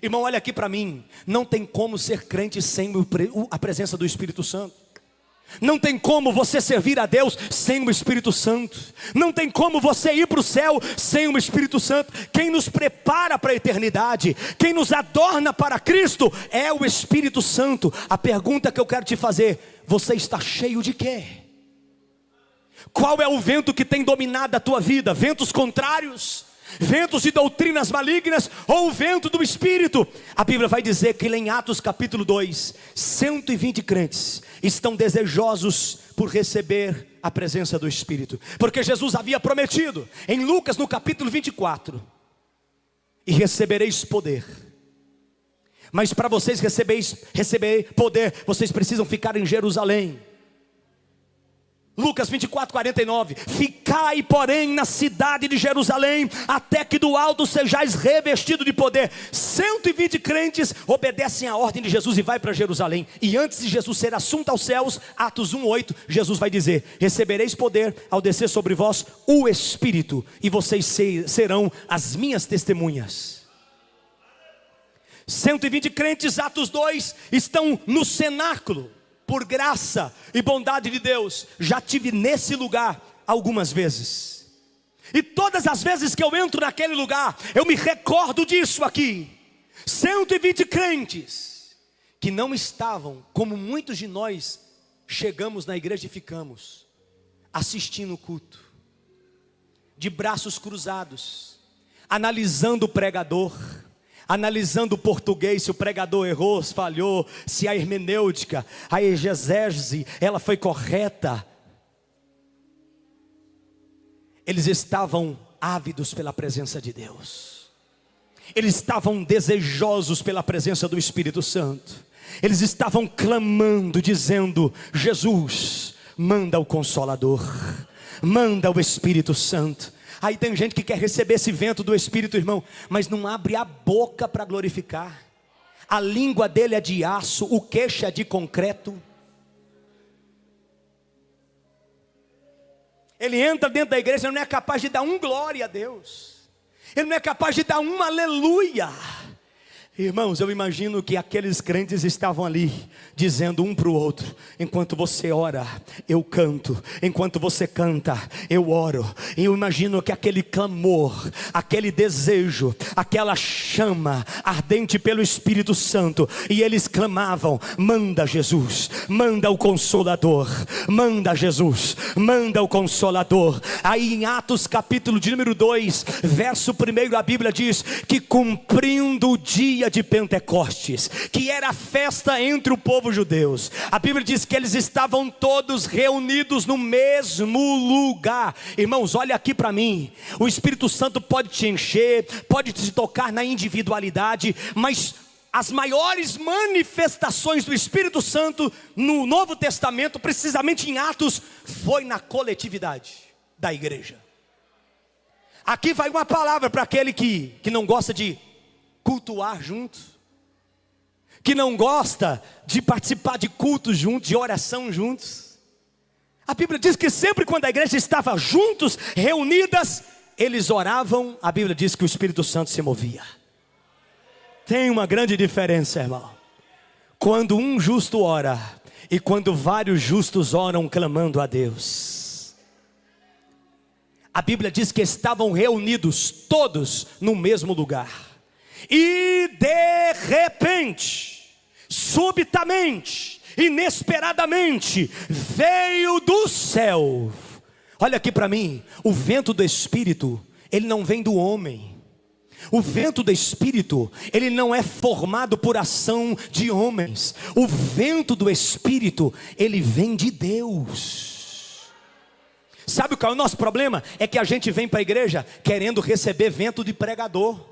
Irmão, olha aqui para mim, não tem como ser crente sem a presença do Espírito Santo. Não tem como você servir a Deus sem o Espírito Santo. Não tem como você ir para o céu sem o Espírito Santo. Quem nos prepara para a eternidade, quem nos adorna para Cristo, é o Espírito Santo. A pergunta que eu quero te fazer: você está cheio de quê? Qual é o vento que tem dominado a tua vida? Ventos contrários? Ventos de doutrinas malignas? Ou o vento do Espírito? A Bíblia vai dizer que em Atos capítulo 2, 120 crentes estão desejosos por receber a presença do Espírito. Porque Jesus havia prometido em Lucas no capítulo 24: e recebereis poder. Mas para vocês receber poder, vocês precisam ficar em Jerusalém. Lucas 24, 49. Ficai, porém, na cidade de Jerusalém, até que do alto sejais revestido de poder. 120 crentes obedecem a ordem de Jesus e vai para Jerusalém. E antes de Jesus ser assunto aos céus, Atos 1:8, Jesus vai dizer: recebereis poder ao descer sobre vós o Espírito, e vocês serão as minhas testemunhas. 120 crentes, Atos 2, estão no cenáculo. Por graça e bondade de Deus, já tive nesse lugar algumas vezes. E todas as vezes que eu entro naquele lugar, eu me recordo disso aqui. 120 crentes que não estavam, como muitos de nós chegamos na igreja e ficamos assistindo o culto, de braços cruzados, analisando o pregador, analisando o português, se o pregador errou, se falhou, se a hermenêutica, a exegese, ela foi correta. Eles estavam ávidos pela presença de Deus. Eles estavam desejosos pela presença do Espírito Santo. Eles estavam clamando, dizendo: Jesus, manda o Consolador, manda o Espírito Santo. Aí tem gente que quer receber esse vento do Espírito, irmão, mas não abre a boca para glorificar. A língua dele é de aço, o queixo é de concreto. Ele entra dentro da igreja, ele não é capaz de dar um glória a Deus. Ele não é capaz de dar um aleluia. Irmãos, eu imagino que aqueles crentes estavam ali, dizendo um para o outro: enquanto você ora, eu canto. Enquanto você canta, eu oro. E eu imagino que aquele clamor, aquele desejo, aquela chama ardente pelo Espírito Santo. E eles clamavam: manda Jesus, manda o Consolador, manda Jesus, manda o Consolador. Aí em Atos capítulo de número 2, verso 1, a Bíblia diz que cumprindo o dia de Pentecostes, que era a festa entre o povo judeu, a Bíblia diz que eles estavam todos reunidos no mesmo lugar. Irmãos, olha aqui para mim. O Espírito Santo pode te encher, pode te tocar na individualidade, mas as maiores manifestações do Espírito Santo no Novo Testamento, precisamente em Atos, foi na coletividade da igreja. Aqui vai uma palavra para aquele que não gosta de cultuar junto, que não gosta de participar de cultos juntos, de oração juntos. A Bíblia diz que sempre quando a igreja estava juntos, reunidas, eles oravam. A Bíblia diz que o Espírito Santo se movia. Tem uma grande diferença, irmão, quando um justo ora e quando vários justos oram clamando a Deus. A Bíblia diz que estavam reunidos todos no mesmo lugar. E de repente, subitamente, inesperadamente, veio do céu. Olha aqui para mim. O vento do Espírito, ele não vem do homem. O vento do Espírito, ele não é formado por ação de homens. O vento do Espírito, ele vem de Deus. Sabe qual é o nosso problema? É que a gente vem para a igreja querendo receber vento de pregador,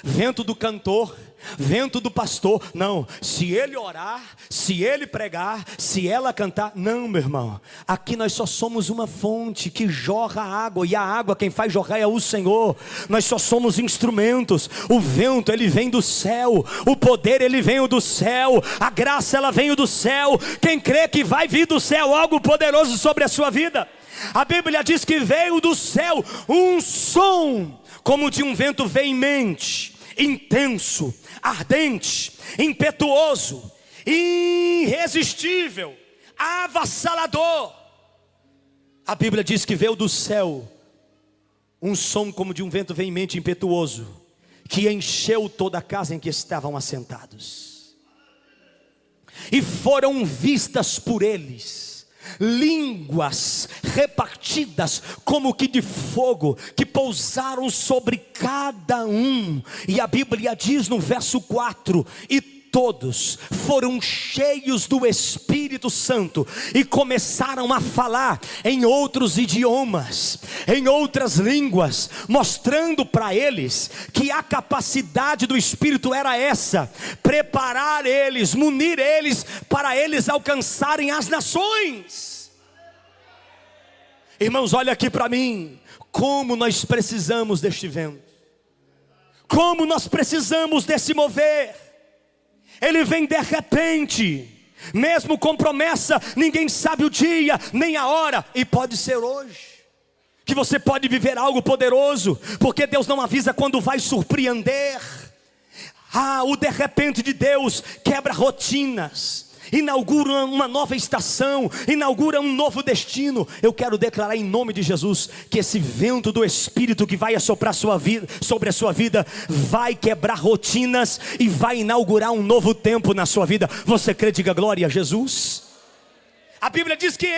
vento do cantor, vento do pastor. Não, se ele orar, se ele pregar, se ela cantar. Não, meu irmão, aqui nós só somos uma fonte que jorra água, e a água quem faz jorrar é o Senhor. Nós só somos instrumentos. O vento ele vem do céu, o poder ele vem do céu, a graça ela vem do céu. Quem crê que vai vir do céu algo poderoso sobre a sua vida? A Bíblia diz que veio do céu um som como de um vento veemente, intenso, ardente, impetuoso, irresistível, avassalador. A Bíblia diz que veio do céu um som como de um vento veemente, impetuoso, que encheu toda a casa em que estavam assentados. E foram vistas por eles línguas repartidas como que de fogo, que pousaram sobre cada um. E a Bíblia diz no verso 4: e todos foram cheios do Espírito Santo e começaram a falar em outros idiomas, em outras línguas, mostrando para eles que a capacidade do Espírito era essa: preparar eles, munir eles, para eles alcançarem as nações. Irmãos, olha aqui para mim, como nós precisamos deste vento, como nós precisamos desse mover. Ele vem de repente, mesmo com promessa, ninguém sabe o dia, nem a hora. E pode ser hoje, que você pode viver algo poderoso, porque Deus não avisa quando vai surpreender. O de repente de Deus quebra rotinas, inaugura uma nova estação, inaugura um novo destino. Eu quero declarar em nome de Jesus que esse vento do Espírito que vai assoprar sobre a sua vida vai quebrar rotinas e vai inaugurar um novo tempo na sua vida. Você crê? Diga glória a Jesus. A Bíblia diz que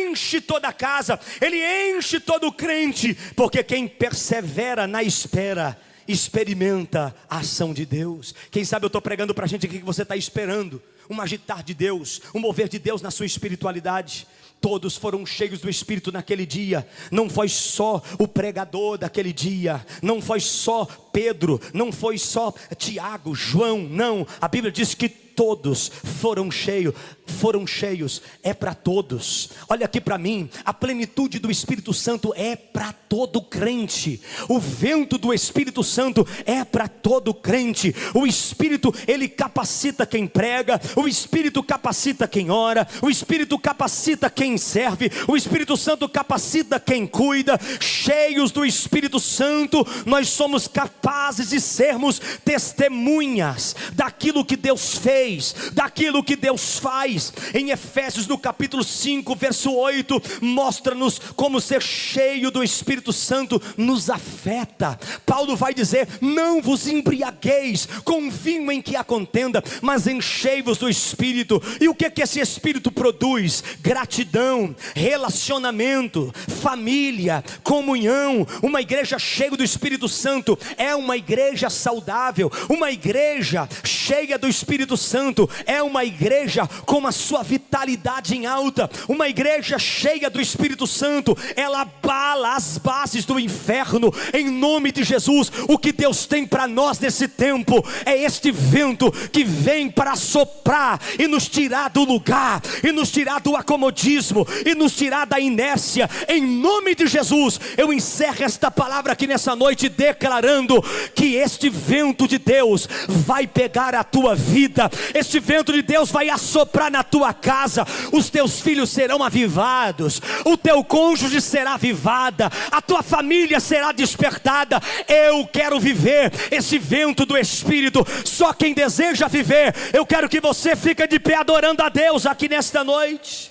enche toda a casa, ele enche todo crente, porque quem persevera na espera experimenta a ação de Deus. Quem sabe eu estou pregando para a gente aqui que você está esperando um agitar de Deus, um mover de Deus na sua espiritualidade. Todos foram cheios do Espírito naquele dia. Não foi só o pregador daquele dia, não foi só Pedro, não foi só Tiago, João, não. A Bíblia diz que todos foram cheios, é para todos. Olha aqui para mim, a plenitude do Espírito Santo é para todo crente. O vento do Espírito Santo é para todo crente. O Espírito, ele capacita quem prega, o Espírito capacita quem ora, o Espírito capacita quem serve, o Espírito Santo capacita quem cuida. Cheios do Espírito Santo, nós somos capazes de sermos testemunhas daquilo que Deus fez, daquilo que Deus faz. Em Efésios no capítulo 5 verso 8, mostra-nos como ser cheio do Espírito Santo nos afeta. Paulo vai dizer: não vos embriagueis com vinho em que há contenda, mas enchei-vos do Espírito. E o que é que esse Espírito produz? Gratidão, relacionamento, família, comunhão. Uma igreja cheia do Espírito Santo é uma igreja saudável. Uma igreja cheia do Espírito Santo é uma igreja com a sua vitalidade em alta. Uma igreja cheia do Espírito Santo, ela abala as bases do inferno. Em nome de Jesus, o que Deus tem para nós nesse tempo é este vento que vem para soprar e nos tirar do lugar, e nos tirar do acomodismo, e nos tirar da inércia. Em nome de Jesus, eu encerro esta palavra aqui nessa noite declarando que este vento de Deus vai pegar a tua vida. Este vento de Deus vai assoprar na tua casa. Os teus filhos serão avivados, o teu cônjuge será avivada, a tua família será despertada. Eu quero viver esse vento do Espírito. Só quem deseja viver, eu quero que você fique de pé adorando a Deus aqui nesta noite.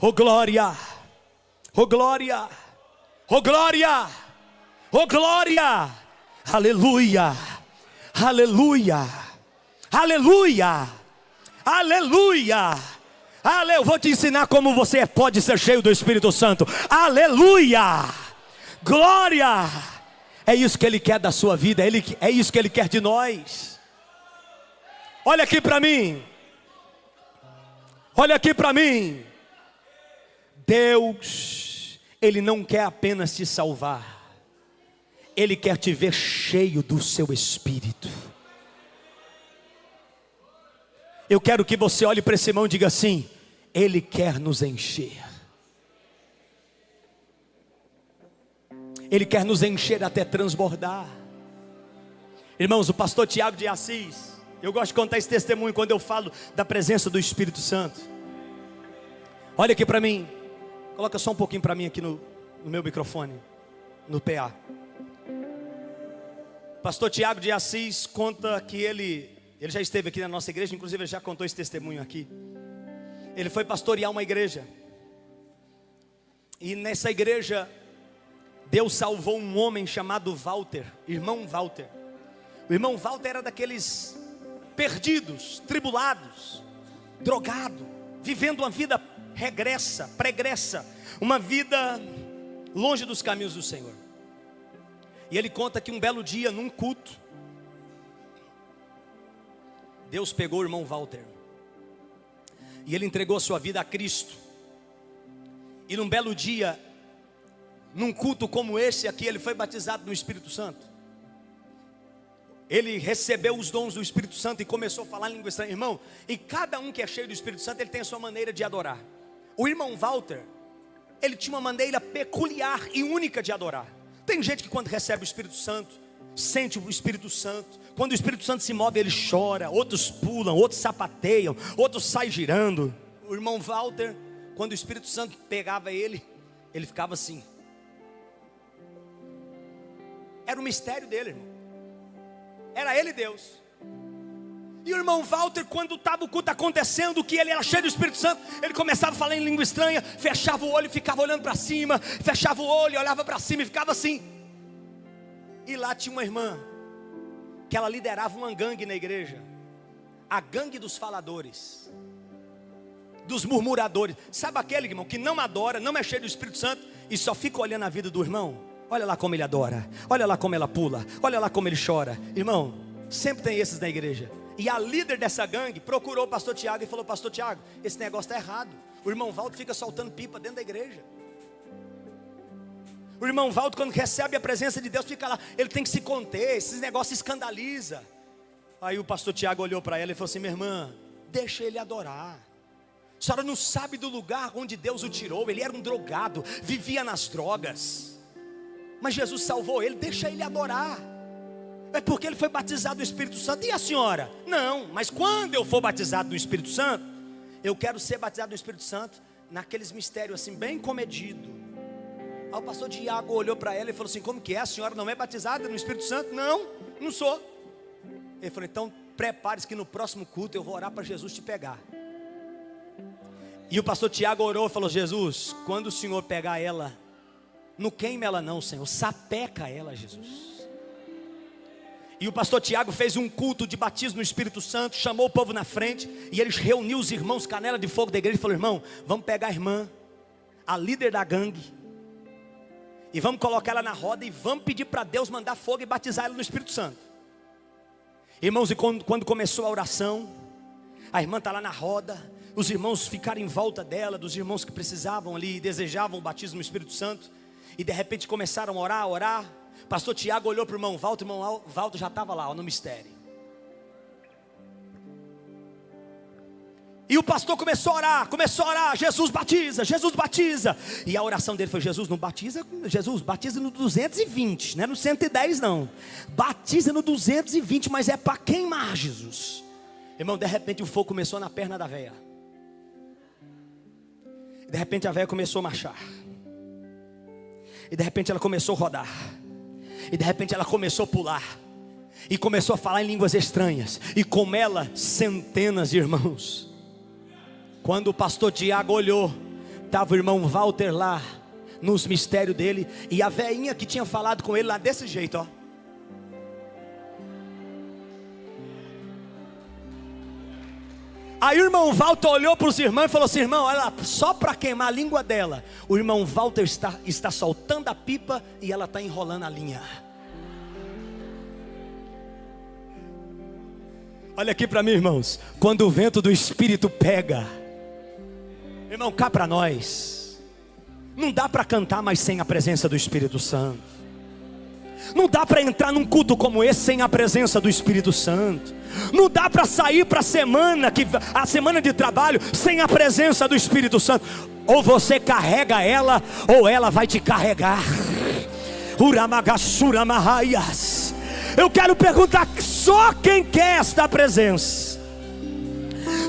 Oh glória, oh glória, oh glória, oh glória, aleluia, aleluia, aleluia, aleluia. Eu vou te ensinar como você pode ser cheio do Espírito Santo. Aleluia, glória. É isso que Ele quer da sua vida, é isso que Ele quer de nós. Olha aqui para mim, olha aqui para mim. Deus, Ele não quer apenas te salvar, Ele quer te ver cheio do seu Espírito. Eu quero que você olhe para esse irmão e diga assim: Ele quer nos encher. Ele quer nos encher até transbordar. Irmãos, o pastor Tiago de Assis, eu gosto de contar esse testemunho quando eu falo da presença do Espírito Santo. Olha aqui para mim, coloca só um pouquinho para mim aqui no meu microfone, no PA. Pastor Tiago de Assis conta que ele já esteve aqui na nossa igreja, inclusive ele já contou esse testemunho aqui. Ele foi pastorear uma igreja, e nessa igreja Deus salvou um homem chamado Walter, irmão Walter. O irmão Walter era daqueles perdidos, tribulados, drogado, vivendo uma vida pregressa, uma vida longe dos caminhos do Senhor. E ele conta que um belo dia, num culto, Deus pegou o irmão Walter e ele entregou a sua vida a Cristo. E num belo dia, num culto como esse aqui, ele foi batizado no Espírito Santo. Ele recebeu os dons do Espírito Santo e começou a falar em língua estranha. Irmão, e cada um que é cheio do Espírito Santo, ele tem a sua maneira de adorar. O irmão Walter, ele tinha uma maneira peculiar e única de adorar. Tem gente que quando recebe o Espírito Santo, sente o Espírito Santo. Quando o Espírito Santo se move, ele chora. Outros pulam, outros sapateiam, outros saem girando. O irmão Walter, quando o Espírito Santo pegava ele ficava assim. Era o mistério dele, irmão. Era ele Deus. E o irmão Walter, quando estava o culto acontecendo, que ele era cheio do Espírito Santo, ele começava a falar em língua estranha, fechava o olho e ficava olhando para cima, fechava o olho, olhava para cima e ficava assim. E lá tinha uma irmã, que ela liderava uma gangue na igreja, a gangue dos faladores, dos murmuradores. Sabe aquele, irmão, que não adora, não é cheio do Espírito Santo e só fica olhando a vida do irmão? Olha lá como ele adora, olha lá como ela pula, olha lá como ele chora. Irmão, sempre tem esses na igreja. E a líder dessa gangue procurou o pastor Tiago e falou: pastor Tiago, esse negócio está errado. O irmão Valdo fica soltando pipa dentro da igreja. O irmão Valdo, quando recebe a presença de Deus, fica lá, ele tem que se conter, esses negócios escandaliza. Aí o pastor Tiago olhou para ela e falou assim: minha irmã, deixa ele adorar. A senhora não sabe do lugar onde Deus o tirou. Ele era um drogado, vivia nas drogas, mas Jesus salvou ele, deixa ele adorar. É porque ele foi batizado no Espírito Santo. E a senhora? Não, mas quando eu for batizado no Espírito Santo, eu quero ser batizado no Espírito Santo naqueles mistérios assim, bem comedido. Aí o pastor Tiago olhou para ela e falou assim: como que é? A senhora não é batizada no Espírito Santo? Não, não sou. Ele falou: então prepare-se que no próximo culto eu vou orar para Jesus te pegar. E o pastor Tiago orou e falou: Jesus, quando o Senhor pegar ela, não queima ela não, Senhor, sapeca ela, Jesus. E o pastor Tiago fez um culto de batismo no Espírito Santo, chamou o povo na frente, e eles reuniu os irmãos canela de fogo da igreja e falou: irmão, vamos pegar a irmã, a líder da gangue, e vamos colocar ela na roda, e vamos pedir para Deus mandar fogo e batizar ela no Espírito Santo. Irmãos, e quando começou a oração, a irmã está lá na roda, os irmãos ficaram em volta dela, dos irmãos que precisavam ali, desejavam o batismo no Espírito Santo, e de repente começaram a orar. Pastor Tiago olhou para o irmão Valdo já estava lá, no mistério. E o pastor começou a orar, Jesus batiza. E a oração dele foi: Jesus não batiza, Jesus batiza no 220, não é no 110 não. Batiza no 220, mas é para queimar, Jesus. Irmão, de repente o fogo começou na perna da véia. De repente a véia começou a marchar. E de repente ela começou a rodar. E de repente ela começou a pular. E começou a falar em línguas estranhas. E com ela, centenas de irmãos. Quando o pastor Tiago olhou, estava o irmão Walter lá, nos mistérios dele. E a veinha que tinha falado com ele lá desse jeito, ó. Aí o irmão Walter olhou para os irmãos e falou assim: irmão, olha lá, só para queimar a língua dela, o irmão Walter está soltando a pipa e ela está enrolando a linha. Olha aqui para mim, irmãos. Quando o vento do Espírito pega, irmão, cá para nós, não dá para cantar mais sem a presença do Espírito Santo. Não dá para entrar num culto como esse sem a presença do Espírito Santo. Não dá para sair para a semana de trabalho sem a presença do Espírito Santo. Ou você carrega ela, ou ela vai te carregar. Eu quero perguntar: só quem quer esta presença,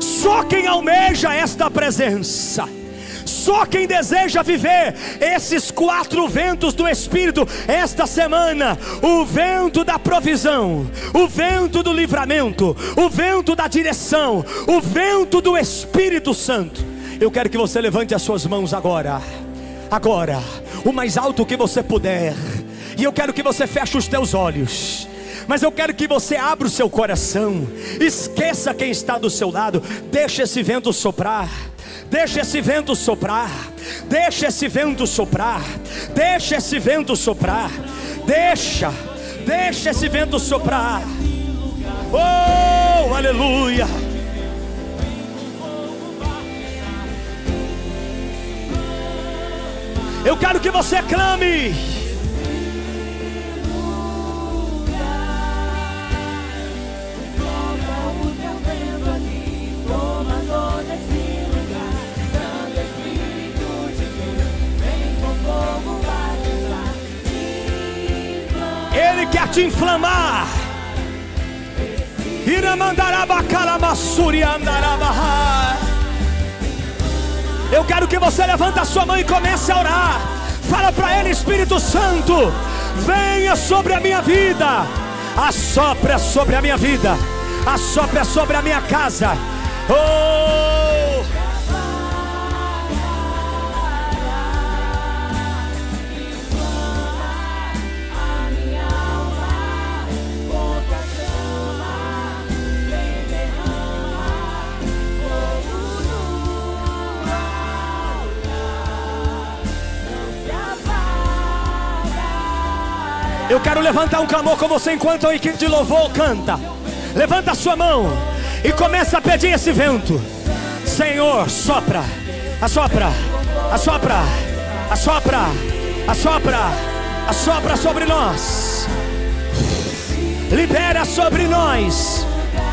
só quem almeja esta presença, só quem deseja viver esses 4 ventos do Espírito esta semana: o vento da provisão, o vento do livramento, o vento da direção, o vento do Espírito Santo. Eu quero que você levante as suas mãos agora, o mais alto que você puder, e eu quero que você feche os teus olhos. Mas eu quero que você abra o seu coração. Esqueça quem está do seu lado. Deixa esse vento soprar. Deixa esse vento soprar. Deixa esse vento soprar. Deixa esse vento soprar. Deixa esse vento soprar. Oh, aleluia. Eu quero que você clame. Ele quer te inflamar. Eu quero que você levante a sua mão e comece a orar. Fala para ele: Espírito Santo, venha sobre a minha vida. Assopra sobre a minha vida. Assopra sobre a minha casa. Oh! Eu quero levantar um clamor com você enquanto a equipe de louvor canta. Levanta a sua mão e começa a pedir esse vento. Senhor, sopra, assopra, assopra, assopra, assopra, assopra sobre nós. Libera sobre nós.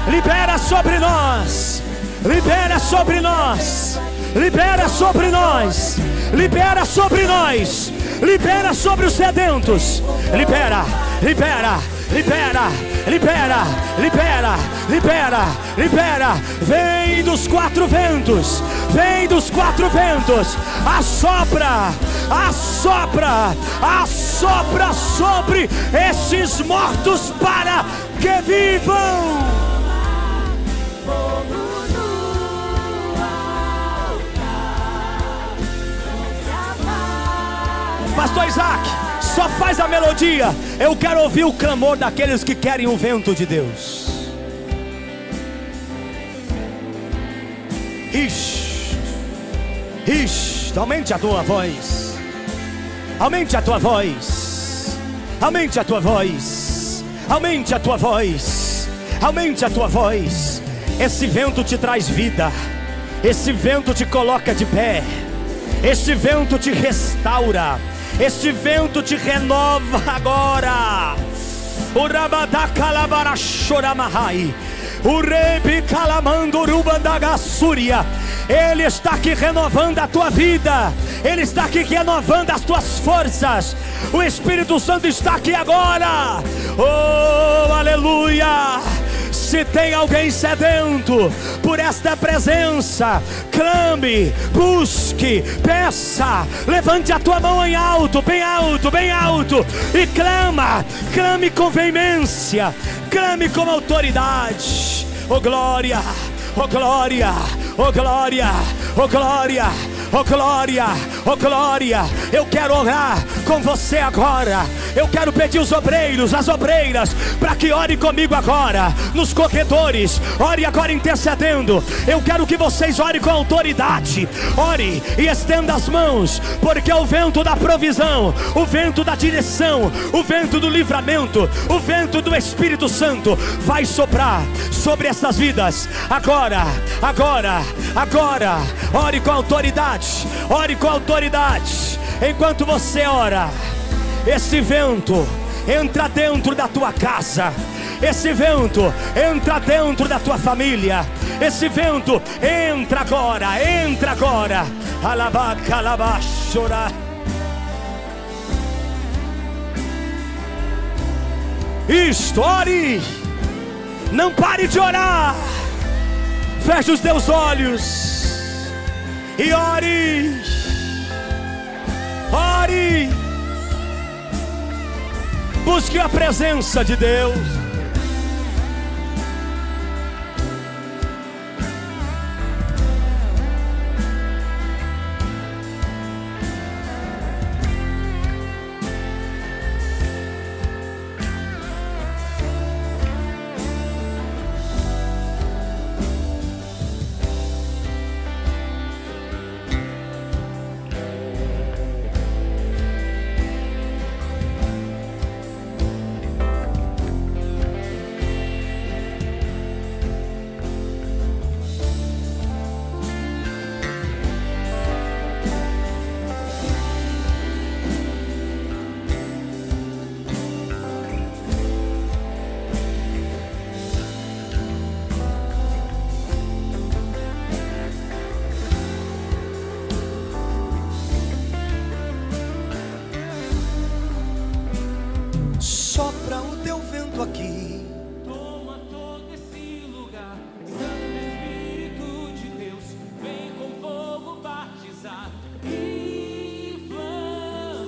Libera sobre nós. Libera sobre nós. Libera sobre nós. Libera sobre nós. Libera sobre os sedentos. Libera, libera, libera, libera, libera, libera, libera. Vem dos quatro ventos. Vem dos quatro ventos. Assopra, assopra, assopra sobre esses mortos para que vivam. Pastor Isaac, só faz a melodia. Eu quero ouvir o clamor daqueles que querem o vento de Deus. Aumente a tua voz. Aumente a tua voz. Aumente a tua voz. Aumente a tua voz. Aumente a tua voz. Esse vento te traz vida. Esse vento te coloca de pé. Esse vento te restaura. Este vento te renova agora. O rabadá calabara choramahai. O rebi calamandurubandagassúria. Ele está aqui renovando a tua vida. Ele está aqui renovando as tuas forças. O Espírito Santo está aqui agora. Oh, aleluia. Se tem alguém sedento por esta presença, clame, busque, peça. Levante a tua mão em alto, bem alto, bem alto, e clama. Clame com veemência, clame com autoridade. Oh glória, oh glória, oh glória, oh glória, oh glória, oh glória. Eu quero orar com você agora. Eu quero pedir os obreiros, as obreiras, para que ore comigo agora, nos corredores. Ore agora intercedendo. Eu quero que vocês orem com autoridade. Ore e estenda as mãos, porque é o vento da provisão, o vento da direção, o vento do livramento, o vento do Espírito Santo vai soprar sobre essas vidas. Agora, agora, agora. Ore com autoridade. Ore com autoridade. Enquanto você ora, esse vento entra dentro da tua casa. Esse vento entra dentro da tua família. Esse vento entra agora, entra agora. Alabaca, alabachora. Isto, ore. Não pare de orar. Feche os teus olhos e ore. Ore. Busque a presença de Deus. Sopra o teu vento aqui. Toma todo esse lugar. Santo Espírito de Deus, vem com fogo batizar e inflamar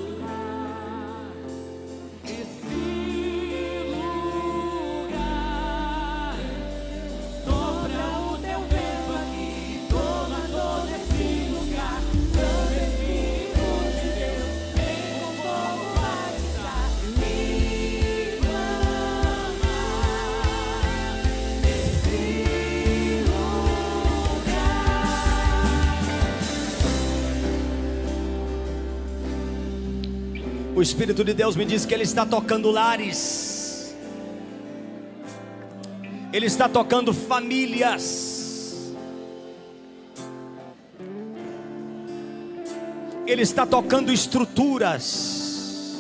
esse lugar. Sopra o teu vento aqui. Toma todo esse lugar. Santo Espírito de Deus, vem com fogo batizar e inflamar. O Espírito de Deus me diz que Ele está tocando lares, Ele está tocando famílias, Ele está tocando estruturas.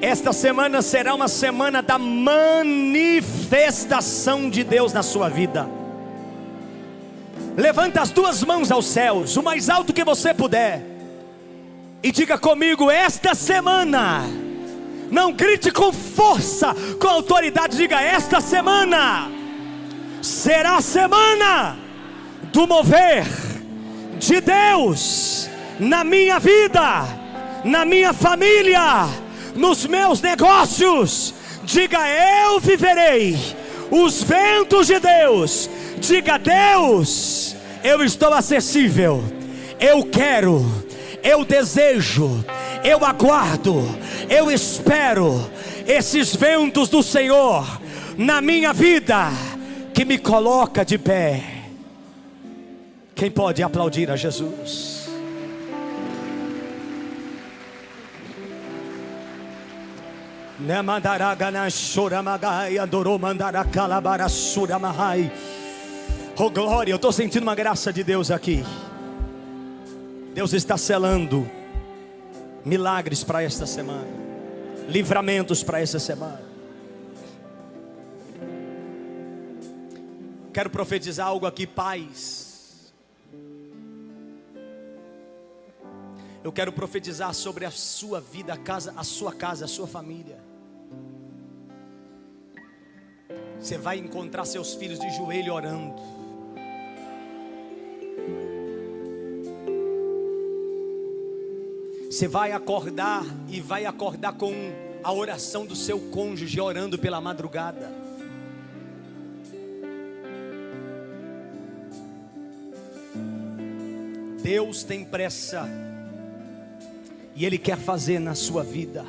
Esta semana será uma semana da manifestação de Deus na sua vida. Levanta as duas mãos aos céus, o mais alto que você puder, e diga comigo: esta semana, não grite com força, com autoridade, diga: esta semana será a semana do mover de Deus na minha vida, na minha família, nos meus negócios. Diga: eu viverei os ventos de Deus. Diga: Deus, eu estou acessível, eu quero, eu desejo, eu aguardo, eu espero esses ventos do Senhor na minha vida, que me coloca de pé. Quem pode aplaudir a Jesus? Oh glória, eu estou sentindo uma graça de Deus aqui. Deus está selando milagres para esta semana, livramentos para essa semana. Quero profetizar algo aqui, paz. Eu quero profetizar sobre a sua vida, a sua casa, a sua família. Você vai encontrar seus filhos de joelho orando. Você vai acordar e vai acordar com a oração do seu cônjuge orando pela madrugada. Deus tem pressa e Ele quer fazer na sua vida.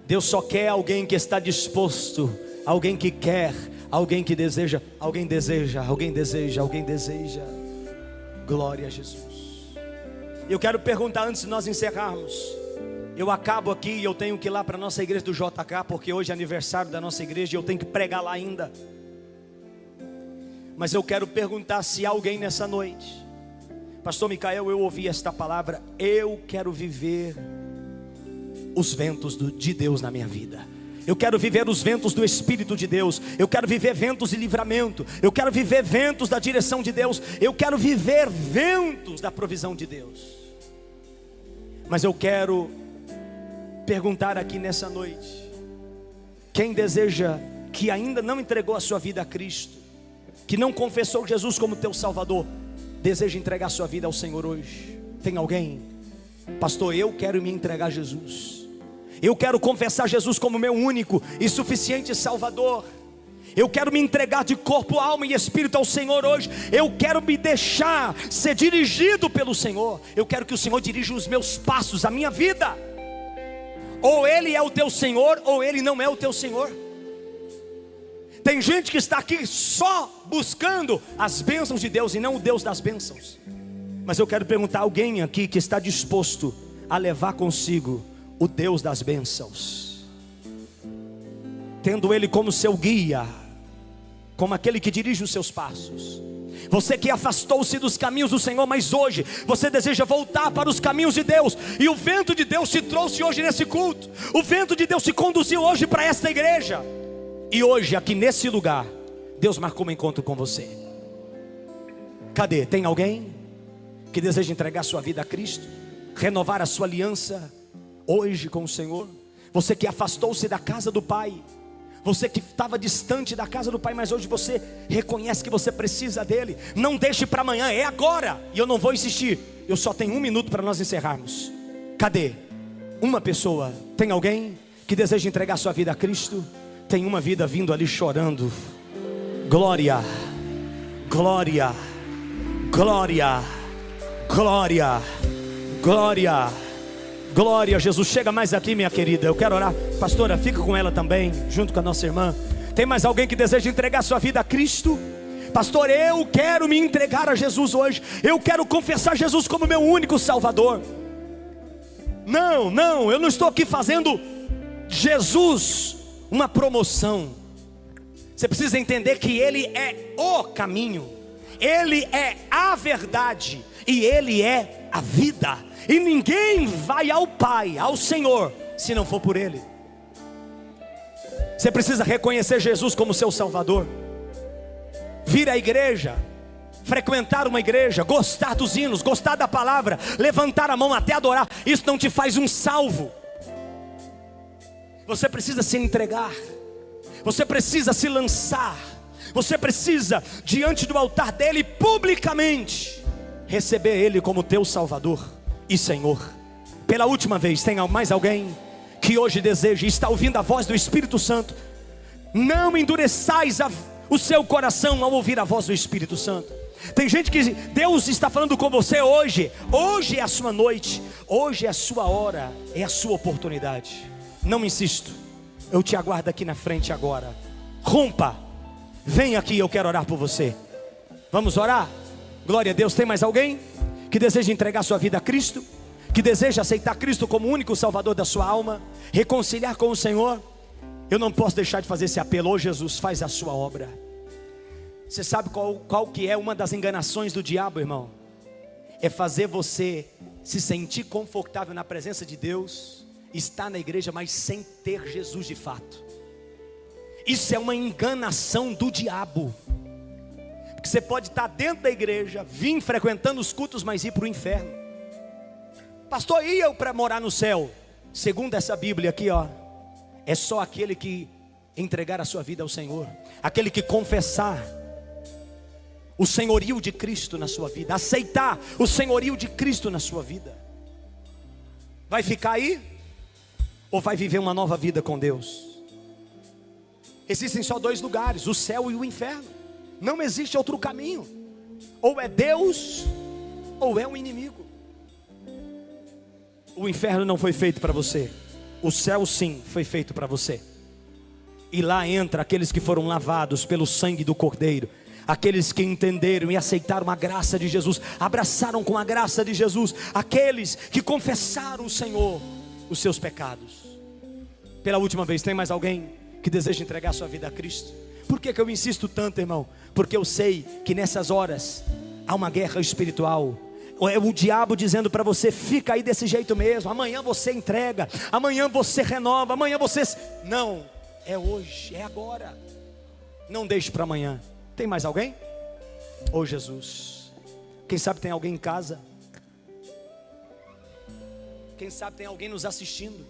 Deus só quer alguém que está disposto, alguém que quer, alguém que deseja, alguém deseja, alguém deseja, alguém deseja. Glória a Jesus. Eu quero perguntar antes de nós encerrarmos. Eu acabo aqui e eu tenho que ir lá para a nossa igreja do JK, porque hoje é aniversário da nossa igreja e eu tenho que pregar lá ainda. Mas eu quero perguntar se há alguém nessa noite: Pastor Micael, eu ouvi esta palavra, eu quero viver os ventos de Deus na minha vida. Eu quero viver os ventos do Espírito de Deus. Eu quero viver ventos de livramento. Eu quero viver ventos da direção de Deus. Eu quero viver ventos da provisão de Deus. Mas eu quero perguntar aqui nessa noite: quem deseja, que ainda não entregou a sua vida a Cristo, que não confessou Jesus como teu Salvador, deseja entregar a sua vida ao Senhor hoje? Tem alguém? Pastor, eu quero me entregar a Jesus. Eu quero confessar Jesus como meu único e suficiente Salvador. Eu quero me entregar de corpo, alma e espírito ao Senhor hoje. Eu quero me deixar ser dirigido pelo Senhor. Eu quero que o Senhor dirija os meus passos, a minha vida. Ou Ele é o teu Senhor, ou Ele não é o teu Senhor. Tem gente que está aqui só buscando as bênçãos de Deus e não o Deus das bênçãos. Mas eu quero perguntar a alguém aqui que está disposto a levar consigo o Deus das bênçãos, tendo Ele como seu guia, como aquele que dirige os seus passos. Você que afastou-se dos caminhos do Senhor, mas hoje você deseja voltar para os caminhos de Deus, e o vento de Deus te trouxe hoje nesse culto. O vento de Deus te conduziu hoje para esta igreja, e hoje aqui nesse lugar Deus marcou um encontro com você. Cadê? Tem alguém que deseja entregar sua vida a Cristo, renovar a sua aliança hoje com o Senhor? Você que afastou-se da casa do Pai, você que estava distante da casa do Pai, mas hoje você reconhece que você precisa dele. Não deixe para amanhã, é agora. E eu não vou insistir, eu só tenho 1 minuto para nós encerrarmos. Cadê? Uma pessoa. Tem alguém que deseja entregar sua vida a Cristo? Tem uma vida vindo ali chorando. Glória, glória, glória, glória, glória, glória a Jesus. Chega mais aqui, minha querida, eu quero orar. Pastora, fica com ela também, junto com a nossa irmã. Tem mais alguém que deseja entregar sua vida a Cristo? Pastor, eu quero me entregar a Jesus hoje. Eu quero confessar Jesus como meu único Salvador. Não, eu não estou aqui fazendo Jesus uma promoção. Você precisa entender que Ele é o caminho, Ele é a verdade e Ele é a vida. E ninguém vai ao Pai, ao Senhor, se não for por Ele. Você precisa reconhecer Jesus como seu Salvador, vir à igreja, frequentar uma igreja, gostar dos hinos, gostar da palavra, levantar a mão até adorar. Isso não te faz um salvo. Você precisa se entregar, você precisa se lançar, você precisa diante do altar dele publicamente receber ele como teu Salvador e Senhor. Pela última vez, tem mais alguém que hoje deseja e está ouvindo a voz do Espírito Santo? Não endureçais o seu coração ao ouvir a voz do Espírito Santo. Tem gente que Deus está falando com você hoje. Hoje é a sua noite, hoje é a sua hora, é a sua oportunidade. Não insisto, eu te aguardo aqui na frente agora. Rompa, vem aqui, eu quero orar por você. Vamos orar? Glória a Deus. Tem mais alguém que deseja entregar sua vida a Cristo, que deseja aceitar Cristo como único Salvador da sua alma, reconciliar com o Senhor? Eu não posso deixar de fazer esse apelo. Ô Jesus, faz a sua obra. Você sabe qual que é uma das enganações do diabo, irmão? É fazer você se sentir confortável na presença de Deus, estar na igreja, mas sem ter Jesus de fato. Isso é uma enganação do diabo. Porque você pode estar dentro da igreja, vir frequentando os cultos, mas ir para o inferno. Pastor, e eu para morar no céu? Segundo essa Bíblia aqui, ó, é só aquele que entregar a sua vida ao Senhor, aquele que confessar o senhorio de Cristo na sua vida, aceitar o senhorio de Cristo na sua vida. Vai ficar aí? Ou vai viver uma nova vida com Deus? Existem só dois lugares, o céu e o inferno. Não existe outro caminho. Ou é Deus, ou é um inimigo. O inferno não foi feito para você. O céu sim foi feito para você. E lá entra aqueles que foram lavados pelo sangue do Cordeiro, aqueles que entenderam e aceitaram a graça de Jesus, abraçaram com a graça de Jesus, aqueles que confessaram o Senhor, os seus pecados. Pela última vez, tem mais alguém que deseja entregar sua vida a Cristo? Por que eu insisto tanto, irmão? Porque eu sei que nessas horas há uma guerra espiritual. É o diabo dizendo para você: fica aí desse jeito mesmo, amanhã você entrega, amanhã você renova, amanhã você... Não, é hoje, é agora. Não deixe para amanhã. Tem mais alguém? Ô Jesus, quem sabe tem alguém em casa, quem sabe tem alguém nos assistindo,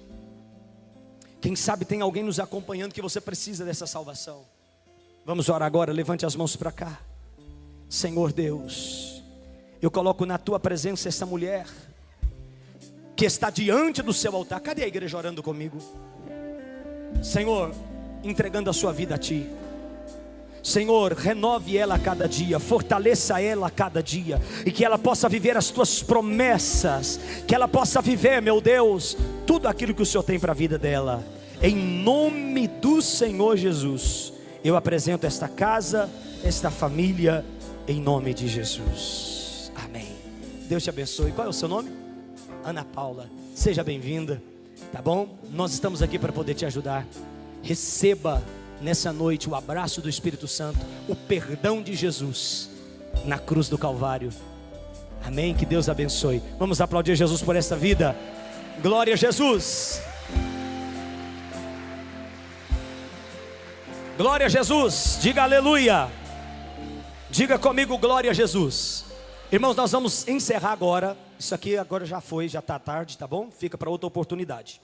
quem sabe tem alguém nos acompanhando que você precisa dessa salvação. Vamos orar agora, levante as mãos para cá. Senhor Deus, eu coloco na tua presença essa mulher que está diante do seu altar. Cadê a igreja orando comigo? Senhor, entregando a sua vida a ti. Senhor, renove ela a cada dia, fortaleça ela a cada dia, e que ela possa viver as tuas promessas, que ela possa viver, meu Deus, tudo aquilo que o Senhor tem para a vida dela. Em nome do Senhor Jesus, eu apresento esta casa, esta família, em nome de Jesus, amém. Deus te abençoe. Qual é o seu nome? Ana Paula, seja bem-vinda, tá bom? Nós estamos aqui para poder te ajudar. Receba nessa noite o abraço do Espírito Santo, o perdão de Jesus na cruz do Calvário. Amém, que Deus abençoe. Vamos aplaudir Jesus por essa vida. Glória a Jesus. Glória a Jesus, diga aleluia. Diga comigo, glória a Jesus. Irmãos, nós vamos encerrar agora. Isso aqui agora já foi, já está tarde, tá bom? Fica para outra oportunidade.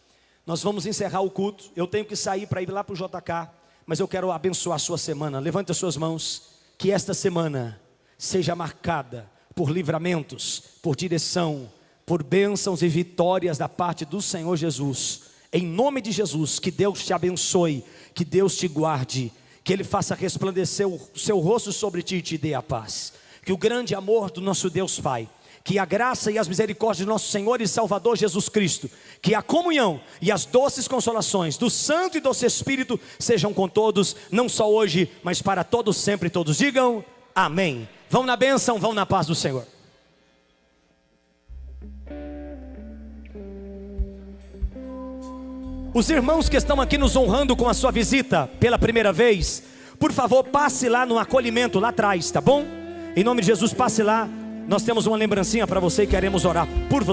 Nós vamos encerrar o culto. Eu tenho que sair para ir lá para o JK, mas eu quero abençoar a sua semana. Levante as suas mãos. Que esta semana seja marcada por livramentos, por direção, por bênçãos e vitórias da parte do Senhor Jesus. Em nome de Jesus, que Deus te abençoe, que Deus te guarde, que Ele faça resplandecer o seu rosto sobre ti e te dê a paz. Que o grande amor do nosso Deus Pai, que a graça e as misericórdias do nosso Senhor e Salvador Jesus Cristo, que a comunhão e as doces consolações do Santo e Doce Espírito sejam com todos, não só hoje, mas para todos sempre. Todos digam amém. Vão na bênção, vão na paz do Senhor. Os irmãos que estão aqui nos honrando com a sua visita pela primeira vez, por favor, passe lá no acolhimento, lá atrás, tá bom? Em nome de Jesus, passe lá. Nós temos uma lembrancinha para você e queremos orar por você.